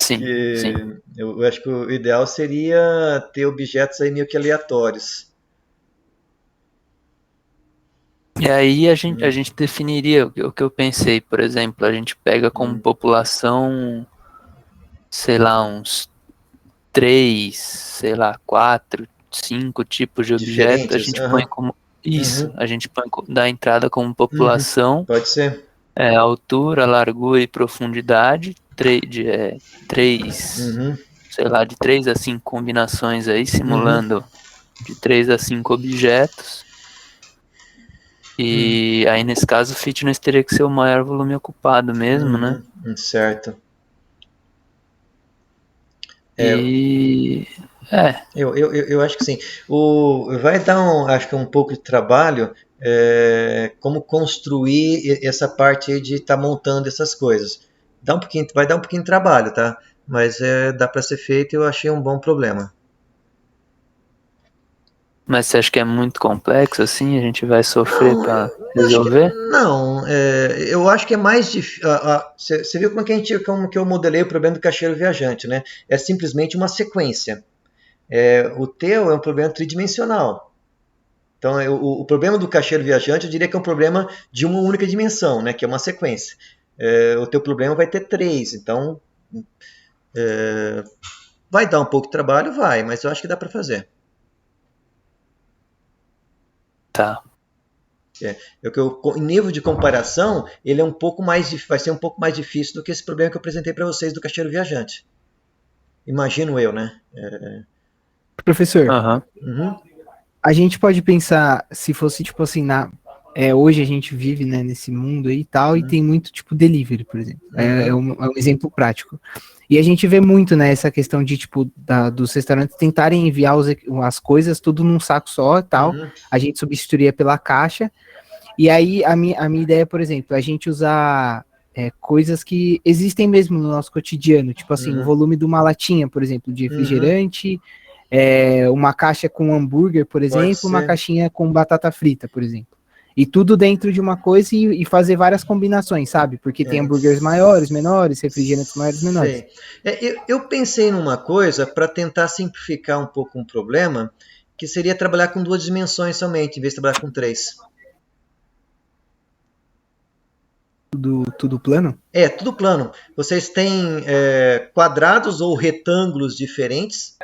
S3: Sim, sim.
S1: Que eu acho que o ideal seria ter objetos aí meio que aleatórios.
S3: E aí a
S1: Hum,
S3: gente definiria o que eu pensei, por exemplo, a gente pega como
S1: hum.
S3: população, sei lá, uns três, sei lá, quatro, cinco tipos de objeto, a
S1: Diferentes?
S3: gente põe
S1: Aham.
S3: como isso,
S1: Uhum.
S3: a gente põe da entrada como
S1: Uhum.
S3: população,
S1: Pode ser.
S3: altura, largura e profundidade, três,
S1: Uhum.
S3: sei lá, de 3 a 5 combinações aí,
S1: Uhum.
S3: simulando de 3 a 5 objetos.
S1: Hum.
S3: E aí, nesse caso, o fitness teria que ser o maior volume ocupado mesmo, né?
S1: Uhum. Certo. É,
S3: E. É,
S1: eu acho que sim. Vai dar acho que um pouco de trabalho como construir essa parte aí de estar montando essas coisas. Vai dar um pouquinho de trabalho, tá? Mas dá para ser feito e eu achei um bom problema.
S3: mas você acha que é muito complexo assim? A gente vai sofrer
S1: Não,
S3: pra
S1: eu acho que
S3: resolver?
S1: não. Eu acho que é mais difícil. Você viu como que eu modelei o problema do caixeiro viajante, né? É simplesmente uma sequência. O teu é um problema tridimensional. Então, o problema do caixeiro viajante, eu diria que é um problema de uma única dimensão, né? Que é uma sequência. O teu problema vai ter três. Então, vai dar um pouco de trabalho, vai, mas eu acho que dá para fazer.
S3: Tá.
S1: Em nível de comparação, ele é um pouco vai ser um pouco mais difícil do que esse problema que eu apresentei para vocês do caixeiro viajante. Imagino eu, né?
S5: Professor,
S3: Aham.
S1: Uhum,
S5: a gente pode pensar se fosse tipo assim, hoje a gente vive, né, nesse mundo aí e tal, e
S1: uhum,
S5: tem muito tipo delivery, por exemplo.
S1: uhum,
S5: É um exemplo prático. E a gente vê muito, né, essa questão de tipo dos restaurantes tentarem enviar as coisas tudo num saco só e tal.
S1: uhum,
S5: A gente substituiria pela caixa. E aí a minha ideia, por exemplo, é a gente usar coisas que existem mesmo no nosso cotidiano, tipo assim, o
S1: uhum,
S5: volume de uma latinha, por exemplo, de
S1: uhum.
S5: refrigerante, uma caixa com hambúrguer, por
S1: Pode
S5: exemplo, uma
S1: ser.
S5: caixinha com batata frita, por exemplo. E tudo dentro de uma coisa e fazer várias combinações, sabe? Porque tem
S1: É,
S5: hambúrgueres maiores, menores, refrigerantes maiores, menores.
S1: sei. Eu pensei numa coisa para tentar simplificar um pouco um problema, que seria trabalhar com duas dimensões somente, em vez de trabalhar com três.
S5: tudo plano?
S1: É, tudo plano. Vocês têm quadrados ou retângulos diferentes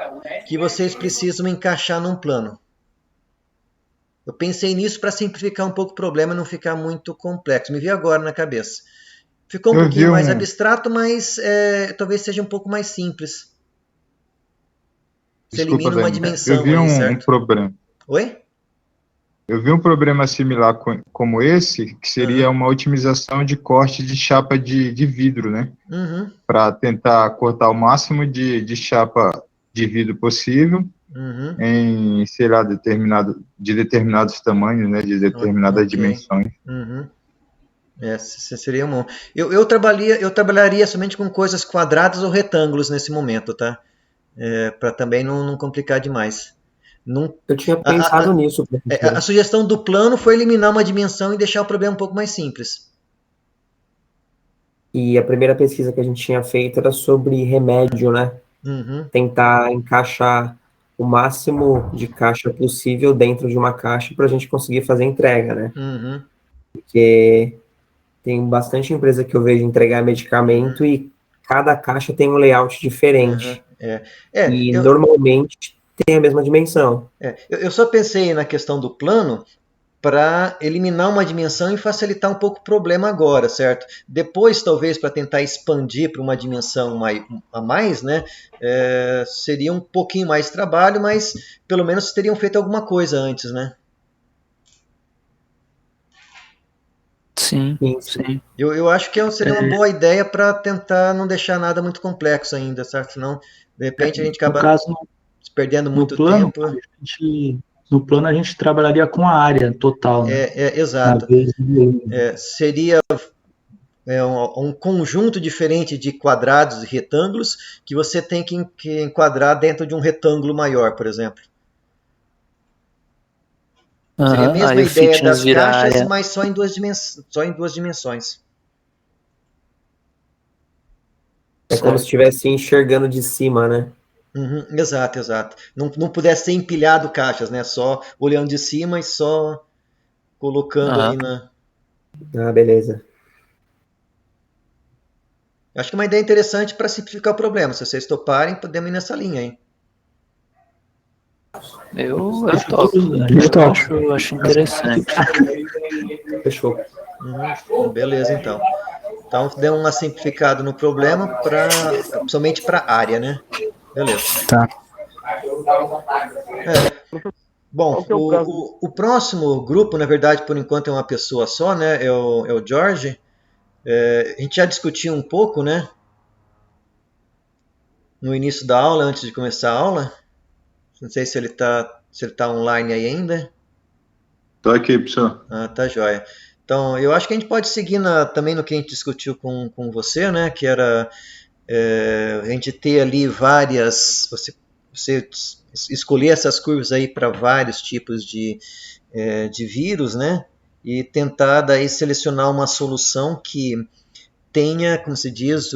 S1: que vocês precisam encaixar num plano. Eu pensei nisso para simplificar um pouco o problema e não ficar muito complexo. Me veio agora na cabeça. Ficou um pouquinho mais abstrato, mas talvez seja um pouco mais simples. Você
S6: Desculpa,
S1: elimina uma
S6: Dani.
S1: dimensão
S6: Eu vi
S1: ali,
S6: um
S1: certo?
S6: problema.
S1: Oi?
S6: Eu vi um problema similar como esse, que seria
S1: Uhum.
S6: uma otimização de corte de chapa de vidro, né?
S1: Uhum.
S6: Para tentar cortar o máximo de chapa de vidro possível
S1: Uhum.
S6: em, sei lá, determinados tamanhos, né? De determinadas
S1: Ok.
S6: dimensões.
S1: Uhum. Seria um. Eu trabalharia somente com coisas quadradas ou retângulos nesse momento, tá? Para também não complicar demais. Não,
S7: Eu tinha
S1: a,
S7: pensado
S1: a,
S7: nisso,
S1: a
S7: professor.
S1: sugestão do plano foi eliminar uma dimensão e deixar o problema um pouco mais simples.
S7: E a primeira pesquisa que a gente tinha feito era sobre remédio, né?
S1: Uhum.
S7: Tentar encaixar o máximo de caixa possível dentro de uma caixa para a gente conseguir fazer entrega, né?
S1: Uhum.
S7: Porque tem bastante empresa que eu vejo entregar medicamento e cada caixa tem um layout
S1: Uhum.
S7: diferente. E
S1: Eu,
S7: normalmente tem a mesma dimensão.
S1: eu só pensei na questão do plano para eliminar uma dimensão e facilitar um pouco o problema agora, certo? Depois, talvez, para tentar expandir para uma dimensão a mais, né? Seria um pouquinho mais de trabalho, mas pelo menos teriam feito alguma coisa antes, né?
S3: Sim,
S7: Sim.
S3: sim.
S1: Eu acho que seria uma boa ideia para tentar não deixar nada muito complexo ainda, certo? Senão, de repente, a gente
S4: No
S1: acaba
S4: caso,
S1: perdendo
S4: no
S1: muito
S4: plano,
S1: tempo.
S4: no plano a gente trabalharia com a área total, né? Uma
S1: Exato.
S4: vez no volume.
S1: Seria um conjunto diferente de quadrados e retângulos que você tem que enquadrar dentro de um retângulo maior, por exemplo. Seria a
S3: Aham,
S1: mesma
S3: aí o
S1: ideia
S3: fitness
S1: das
S3: vira
S1: caixas,
S3: área.
S1: mas só em duas dimensões.
S7: É como se
S3: Certo.
S7: estivesse enxergando de cima, né?
S1: Uhum, exato, exato. Não pudesse ser empilhado caixas, né? Só olhando de cima e só colocando
S3: Aham.
S1: ali na.
S7: Ah, beleza.
S1: Acho que é uma ideia interessante para simplificar o problema. Se vocês toparem, podemos ir nessa linha aí.
S3: Eu
S4: Futuro,
S3: topo.
S4: a gente
S3: Eu
S4: topa.
S3: acho interessante.
S7: Fechou.
S1: Uhum, beleza, então. Então, deu uma simplificada no problema, somente para a área, né? Beleza.
S5: Tá.
S1: Bom,
S2: Qual que é o prazo?
S1: o próximo grupo, na verdade, por enquanto é uma pessoa só, né? É o George. A gente já discutiu um pouco, né? No início da aula, antes de começar a aula. Não sei se ele tá online aí ainda.
S6: Tô aqui, professor.
S1: Ah, tá joia. Então, eu acho que a gente pode seguir também no que a gente discutiu com você, né? Que era a gente ter ali várias. Você escolher essas curvas aí para vários tipos de vírus, né? E tentar daí selecionar uma solução que tenha, como se diz,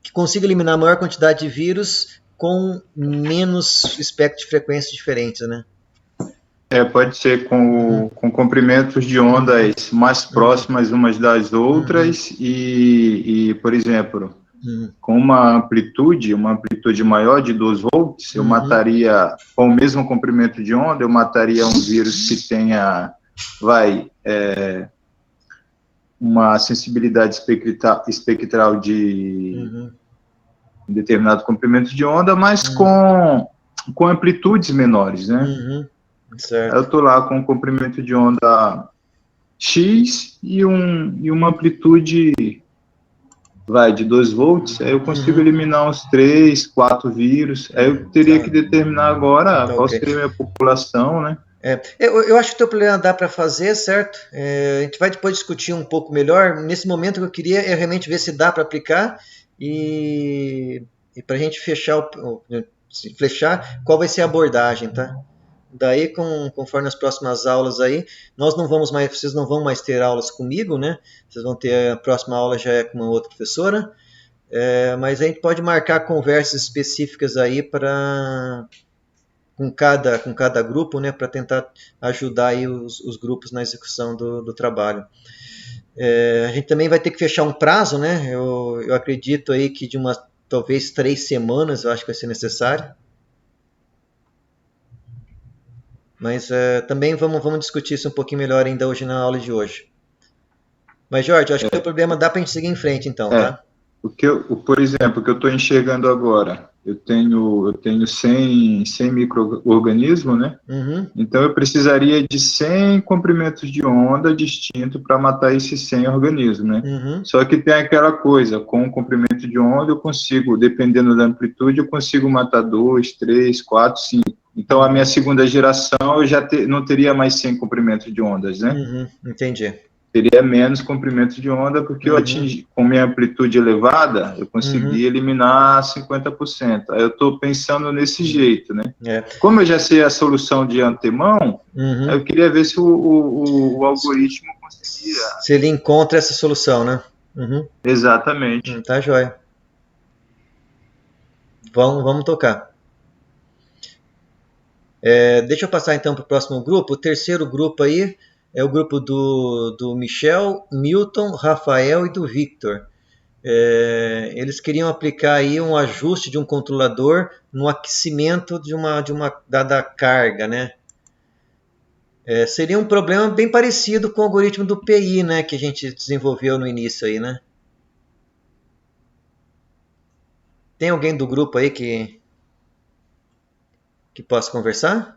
S1: que consiga eliminar a maior quantidade de vírus com menos espectro de frequências diferentes, né?
S6: Pode ser com comprimentos de ondas mais próximas umas das outras e, por exemplo, com uma amplitude maior de 2 volts, eu mataria, com o mesmo comprimento de onda, eu mataria um vírus que tenha, uma sensibilidade espectral de um determinado comprimento de onda, mas com amplitudes menores, né?
S1: Certo.
S6: Eu estou lá com um comprimento de onda X e uma amplitude de 2 volts, aí eu consigo eliminar uns 3, 4 vírus, aí eu teria que determinar agora qual
S1: Ok.
S6: seria a minha população, né?
S1: Eu acho que o teu problema dá para fazer, certo? A gente vai depois discutir um pouco melhor. Nesse momento, o que eu queria é realmente ver se dá para aplicar e para a gente fechar qual vai ser a abordagem, tá? Daí, conforme as próximas aulas aí, vocês não vão mais ter aulas comigo, né? Vocês vão ter, a próxima aula já é com uma outra professora, mas a gente pode marcar conversas específicas aí para com cada grupo, né, para tentar ajudar aí os grupos na execução do trabalho. A gente também vai ter que fechar um prazo, né? Eu acredito aí que de talvez 3 semanas, eu acho que vai ser necessário. Mas também vamos discutir isso um pouquinho melhor ainda hoje na aula de hoje. Mas, Jorge, eu acho que o teu problema dá para a gente seguir em frente, então, tá?
S6: Por exemplo, o que eu estou enxergando agora, eu tenho 100 micro-organismos, né?
S1: Uhum.
S6: Então, eu precisaria de 100 comprimentos de onda distintos para matar esses 100 organismos, né?
S1: Uhum.
S6: Só que tem aquela coisa, com o comprimento de onda eu consigo, dependendo da amplitude, eu consigo matar 2, 3, 4, 5. Então, a minha segunda geração, eu já não teria mais 100 comprimentos de ondas, né?
S1: Uhum. Entendi.
S6: Teria menos comprimentos de onda, porque eu atingi, com minha amplitude elevada, eu consegui eliminar 50%. Aí eu estou pensando nesse jeito, né? Como eu já sei a solução de antemão, eu queria ver se o algoritmo conseguia.
S1: Se ele encontra essa solução, né?
S6: Exatamente.
S1: Tá joia. Vamos tocar. Deixa eu passar então para o próximo grupo. O terceiro grupo aí é o grupo do Michel, Milton, Rafael e do Victor. Eles queriam aplicar aí um ajuste de um controlador no aquecimento de uma dada carga, né? Seria um problema bem parecido com o algoritmo do PI, né, que a gente desenvolveu no início aí, né? Tem alguém do grupo aí que possa conversar?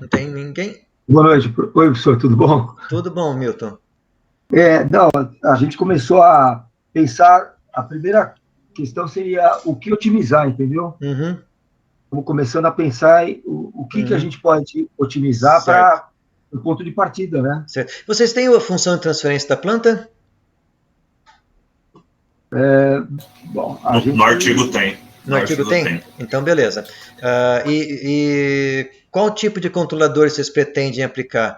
S1: Não tem ninguém?
S8: Boa noite. Oi, professor, tudo bom?
S1: Tudo bom, Milton.
S8: Não, a gente começou a pensar, a primeira questão seria o que otimizar, entendeu? Estamos começando a pensar o que a gente pode otimizar para o ponto de partida, né?
S1: Certo. Vocês têm a função de transferência da planta?
S8: Bom,
S9: no artigo tem.
S1: No artigo tem? Então, beleza. E qual tipo de controlador vocês pretendem aplicar?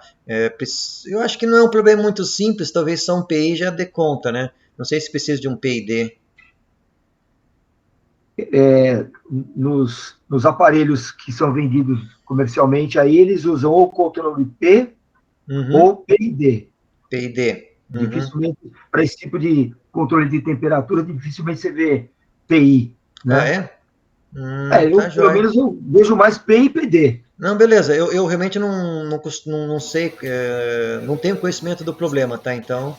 S1: Eu acho que não é um problema muito simples, talvez só um PI já dê conta, né? Não sei se precisa de um PID.
S8: Nos aparelhos que são vendidos comercialmente, aí eles usam ou controle P ou PID.
S1: PID.
S8: Dificilmente, para esse tipo de controle de temperatura, dificilmente você vê PI. Né? Pelo menos eu vejo mais P e PD.
S1: Não, beleza. Eu realmente não sei, não tenho conhecimento do problema, tá? Então,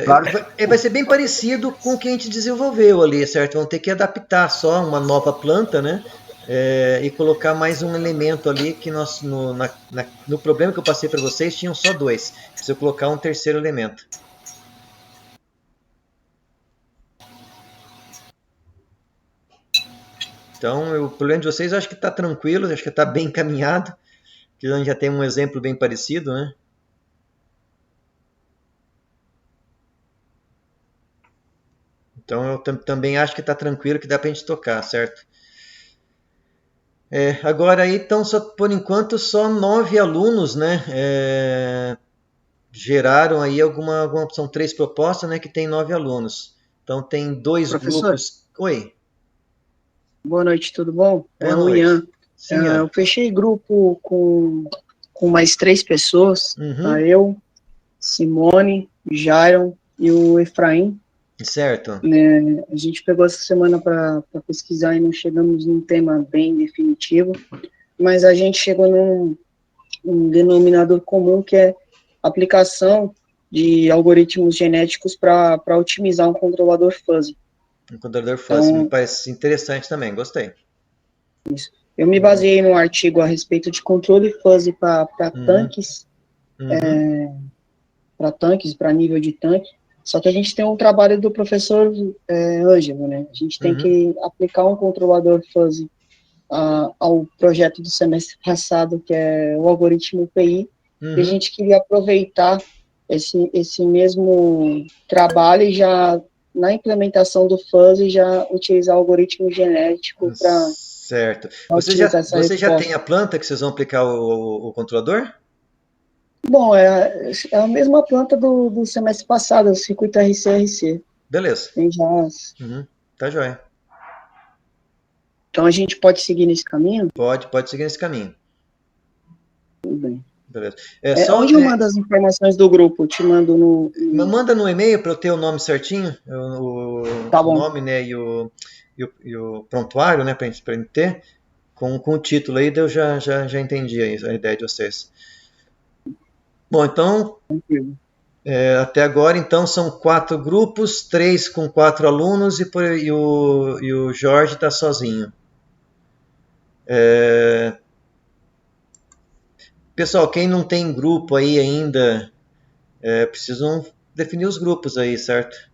S8: Claro.
S1: vai ser bem parecido com o que a gente desenvolveu ali, certo? Vão ter que adaptar só uma nova planta, né? E colocar mais um elemento ali que no problema que eu passei para vocês tinham só 2. Preciso colocar um terceiro elemento. Então, o problema de vocês eu acho que está tranquilo, acho que está bem encaminhado, que a gente já tem um exemplo bem parecido, né? Então, eu também acho que está tranquilo, que dá para a gente tocar, certo? Agora aí, então, por enquanto, só 9 alunos, né? Geraram aí são 3 propostas, né? Que tem 9 alunos. Então, tem 2 grupos. Oi.
S10: Boa noite, tudo bom?
S1: Boa noite.
S10: Ian.
S1: Sim, Ian.
S10: Eu fechei grupo com mais 3 pessoas. Tá? Eu, Simone, Jairon e o Efraim.
S1: Certo.
S10: A gente pegou essa semana para pesquisar e não chegamos num tema bem definitivo, mas a gente chegou num denominador comum, que é aplicação de algoritmos genéticos para otimizar um controlador fuzzy.
S1: Um controlador fuzzy, me parece interessante também, gostei.
S10: Isso. Eu me baseei num artigo a respeito de controle fuzzy para tanques, para nível de tanque, só que a gente tem um trabalho do professor Ângelo, né? A gente tem que aplicar um controlador fuzzy ao projeto do semestre passado, que é o algoritmo PI, e a gente queria aproveitar esse mesmo trabalho e já na implementação do fuzzy já utilizar o algoritmo genético para...
S1: Certo. Você já tem a planta que vocês vão aplicar o controlador?
S10: Bom, é a mesma planta do semestre passado, o circuito RC-RC.
S1: Beleza.
S10: Tem já.
S1: Tá joia.
S10: Então a gente pode seguir nesse caminho?
S1: Pode seguir nesse caminho.
S10: Tudo bem.
S1: Beleza.
S10: Onde eu mando as informações do grupo? Eu te mando no...
S1: Manda no e-mail para eu ter o nome certinho,
S10: Tá bom.
S1: o nome, né, e o prontuário, né, para gente ter, com o título aí, eu já entendi a ideia de vocês. Bom, então, até agora, então, são 4 grupos, 3 com 4 alunos e o Jorge está sozinho. Pessoal, quem não tem grupo aí ainda, precisam definir os grupos aí, certo?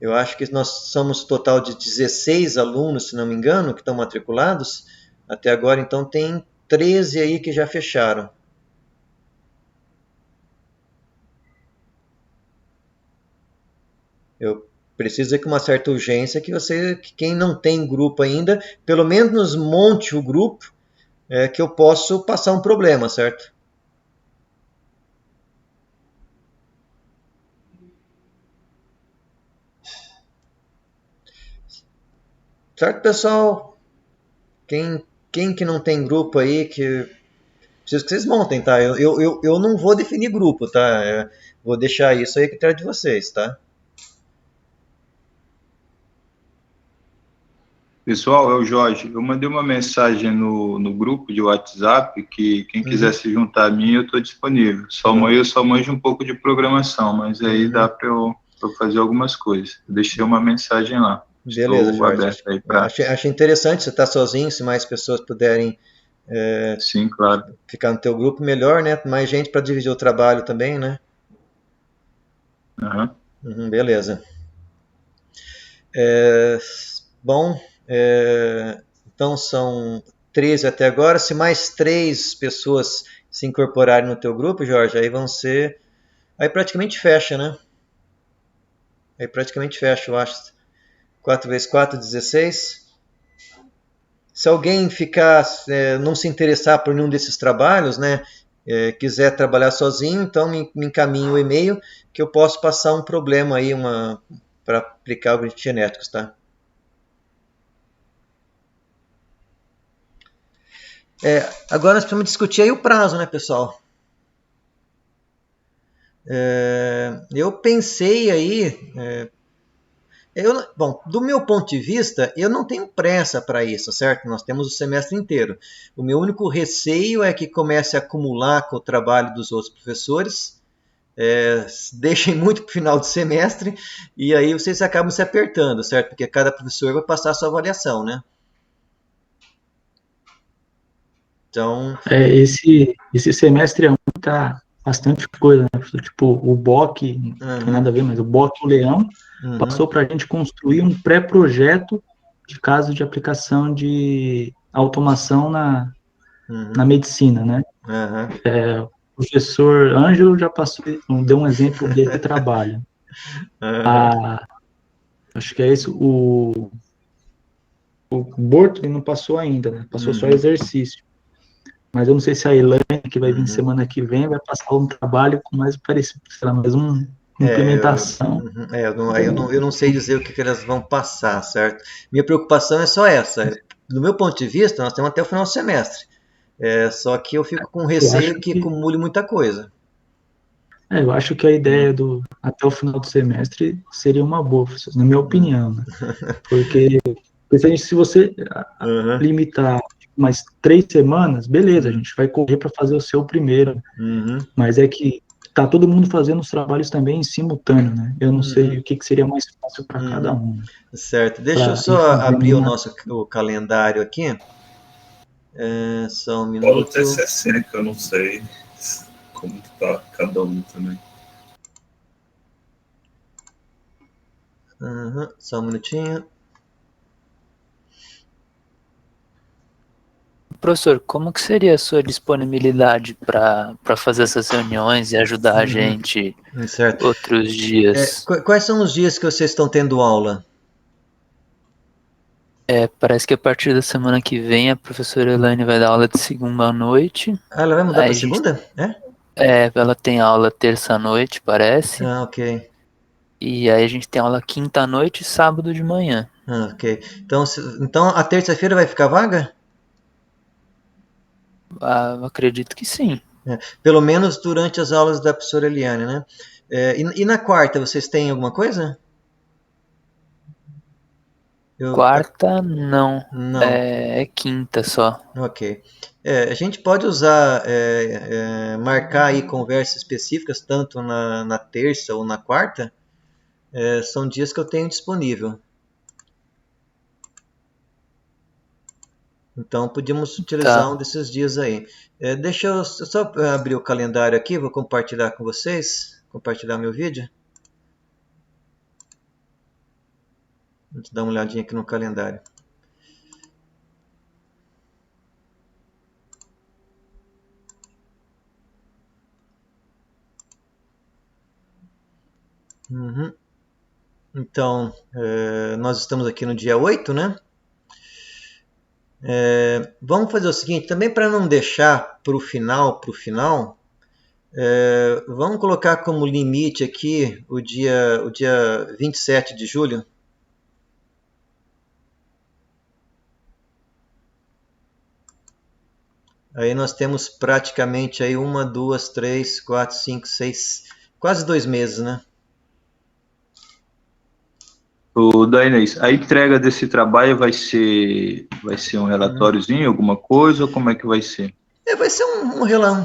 S1: Eu acho que nós somos total de 16 alunos, se não me engano, que estão matriculados. Até agora, então, tem 13 aí que já fecharam. Eu preciso dizer com uma certa urgência que quem não tem grupo ainda, pelo menos monte o grupo, que eu posso passar um problema, certo? Certo, pessoal? Quem que não tem grupo aí, que preciso que vocês montem, tá? Eu não vou definir grupo, tá? Vou deixar isso aí a critério de vocês, tá?
S6: Pessoal, é o Jorge. Eu mandei uma mensagem no grupo de WhatsApp que quem quiser se juntar a mim, eu estou disponível. Eu só manjo um pouco de programação, mas aí dá para eu fazer algumas coisas. Eu deixei uma mensagem lá.
S1: Beleza, Jorge. Achei interessante você estar sozinho, se mais pessoas puderem
S6: sim, claro,
S1: ficar no teu grupo, melhor, né? Mais gente para dividir o trabalho também, né? Beleza. Bom, então são 13 até agora. Se mais 3 pessoas se incorporarem no teu grupo, Jorge, aí vão ser... Aí praticamente fecha, né? Aí praticamente fecha, eu acho. 4 × 4, 16. Se alguém ficar, não se interessar por nenhum desses trabalhos, né, quiser trabalhar sozinho, então me encaminhe o e-mail que eu posso passar um problema aí para aplicar algoritmos genéticos, tá? Agora nós precisamos discutir aí o prazo, né, pessoal? Eu pensei aí... Bom, do meu ponto de vista, eu não tenho pressa para isso, certo? Nós temos o semestre inteiro. O meu único receio é que comece a acumular com o trabalho dos outros professores, deixem muito para o final do semestre, e aí vocês acabam se apertando, certo? Porque cada professor vai passar a sua avaliação, né? Então...
S4: Esse semestre é tá bastante coisa, né? Tipo, o BOC, não tem nada a ver, mas o BOC e o Leão passou para a gente construir um pré-projeto de caso de aplicação de automação na medicina, né? O professor Ângelo já passou, deu um exemplo desse trabalho. Acho que é isso. O Bortoli não passou ainda, né? Passou só exercício. Mas eu não sei se a Elaine, que vai vir semana que vem, vai passar um trabalho com mais parecido, sei lá, mais uma implementação.
S1: Eu não sei dizer o que elas vão passar, certo? Minha preocupação é só essa. Do meu ponto de vista, nós temos até o final do semestre. Só que eu fico com receio que acumule muita coisa.
S4: Eu acho que a ideia até o final do semestre seria uma boa, na minha opinião, né? Porque se você limitar mais 3 semanas, beleza, a gente vai correr para fazer o seu primeiro. Mas é que tá todo mundo fazendo os trabalhos também em simultâneo, né? Eu não sei o que seria mais fácil para cada um.
S1: Certo. Deixa eu só abrir o calendário aqui. Só um minuto.
S9: Fala o TCC, que eu não sei como tá cada um também.
S1: Só um minutinho.
S3: Professor, como que seria a sua disponibilidade para fazer essas reuniões e ajudar a gente outros dias?
S1: Quais são os dias que vocês estão tendo aula?
S3: Parece que a partir da semana que vem a professora Elaine vai dar aula de segunda à noite.
S1: Ah, ela vai mudar para segunda?
S3: Ela tem aula terça à noite, parece.
S1: Ah, ok.
S3: E aí a gente tem aula quinta à noite e sábado de manhã.
S1: Ah, ok. Então a terça-feira vai ficar vaga?
S3: Acredito que sim.
S1: Pelo menos durante as aulas da professora Eliane, né? E na quarta, vocês têm alguma coisa?
S3: Quarta, não.
S1: Não.
S3: É quinta só.
S1: Ok. A gente pode usar, marcar aí conversas específicas, tanto na terça ou na quarta. São dias que eu tenho disponível. Então, podíamos utilizar um desses dias aí. Deixa eu só abrir o calendário aqui, vou compartilhar com vocês. Compartilhar meu vídeo. Vamos dar uma olhadinha aqui no calendário. Uhum. Então, nós estamos aqui no dia 8, né? Vamos fazer o seguinte, também para não deixar para o final, vamos colocar como limite aqui o dia 27 de julho. Aí nós temos praticamente aí 1, 2, 3, 4, 5, 6, quase 2 meses, né?
S6: O Dainês, a entrega desse trabalho vai ser um relatóriozinho, alguma coisa, ou como é que vai ser?
S1: Vai ser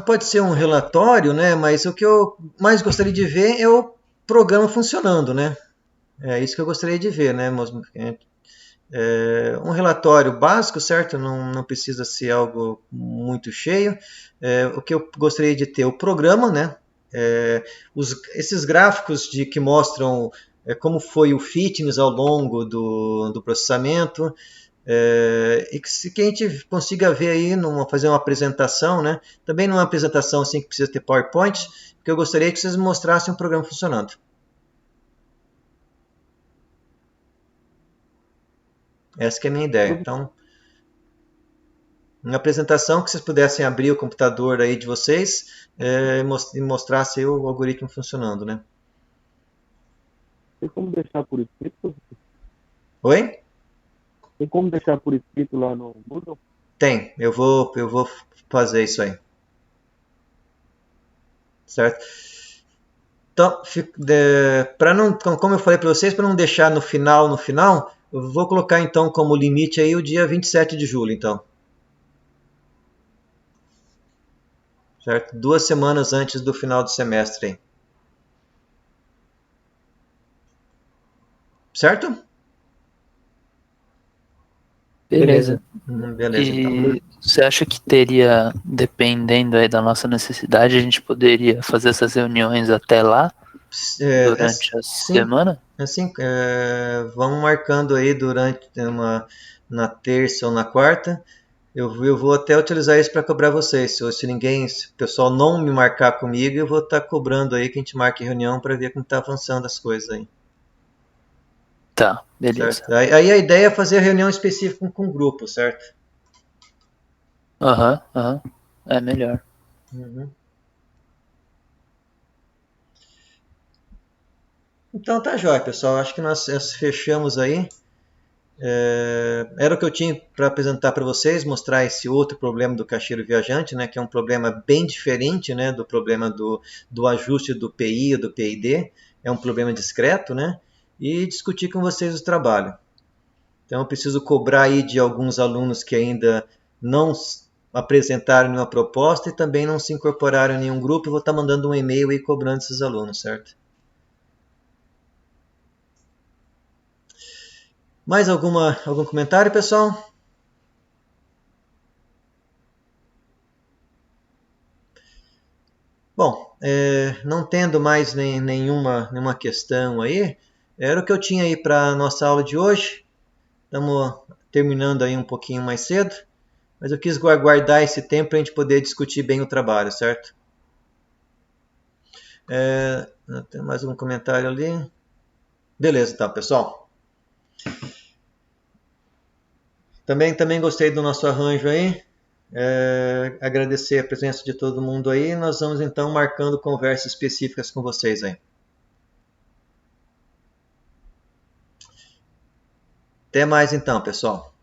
S1: pode ser um relatório, né? Mas o que eu mais gostaria de ver é o programa funcionando, né? É isso que eu gostaria de ver, né? Um relatório básico, certo? Não precisa ser algo muito cheio. O que eu gostaria de ter o programa, né? Esses gráficos que mostram como foi o fitness ao longo do processamento, e que a gente consiga ver aí, fazer uma apresentação, né? Também não é uma apresentação assim que precisa ter PowerPoint, porque eu gostaria que vocês mostrassem o programa funcionando. Essa que é a minha ideia. Então, uma apresentação que vocês pudessem abrir o computador aí de vocês e mostrassem o algoritmo funcionando, né?
S11: Tem como deixar por escrito?
S1: Oi?
S11: Tem como deixar por escrito lá no Moodle?
S1: Tem. Eu vou fazer isso aí. Certo? Então, como eu falei para vocês, para não deixar no final, eu vou colocar então como limite aí o dia 27 de julho, então. Certo? 2 semanas antes do final do semestre aí. Certo?
S3: Beleza.
S1: Beleza, então.
S3: Você acha que teria, dependendo aí da nossa necessidade, a gente poderia fazer essas reuniões até lá? Durante a semana?
S1: Assim, vamos marcando aí durante na terça ou na quarta. Eu vou até utilizar isso para cobrar vocês. Se o pessoal não me marcar comigo, eu vou estar cobrando aí que a gente marque reunião para ver como está avançando as coisas aí.
S3: Tá, beleza.
S1: Certo? Aí a ideia é fazer a reunião específica com o grupo, certo?
S3: Aham. É melhor.
S1: Uhum. Então tá jóia, pessoal. Acho que nós fechamos aí. Era o que eu tinha para apresentar para vocês, mostrar esse outro problema do caixeiro viajante, né, que é um problema bem diferente, né, do problema do ajuste do PI ou do PID. É um problema discreto, né, e discutir com vocês o trabalho. Então eu preciso cobrar aí de alguns alunos que ainda não apresentaram nenhuma proposta e também não se incorporaram em nenhum grupo. Eu vou estar mandando um e-mail aí cobrando esses alunos, certo? Mais algum comentário, pessoal? Bom, não tendo mais nenhuma questão aí, era o que eu tinha aí para a nossa aula de hoje. Estamos terminando aí um pouquinho mais cedo, mas eu quis guardar esse tempo para a gente poder discutir bem o trabalho, certo? Tem mais algum comentário ali? Beleza, então, pessoal. Também gostei do nosso arranjo aí. Agradecer a presença de todo mundo aí. Nós vamos então marcando conversas específicas com vocês aí. Até mais então, pessoal.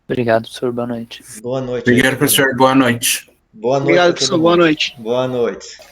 S3: Obrigado, professor. Boa noite.
S1: Boa noite.
S12: Obrigado, professor. Boa noite.
S1: Boa noite.
S10: Obrigado, professor. Boa noite.
S1: Boa noite.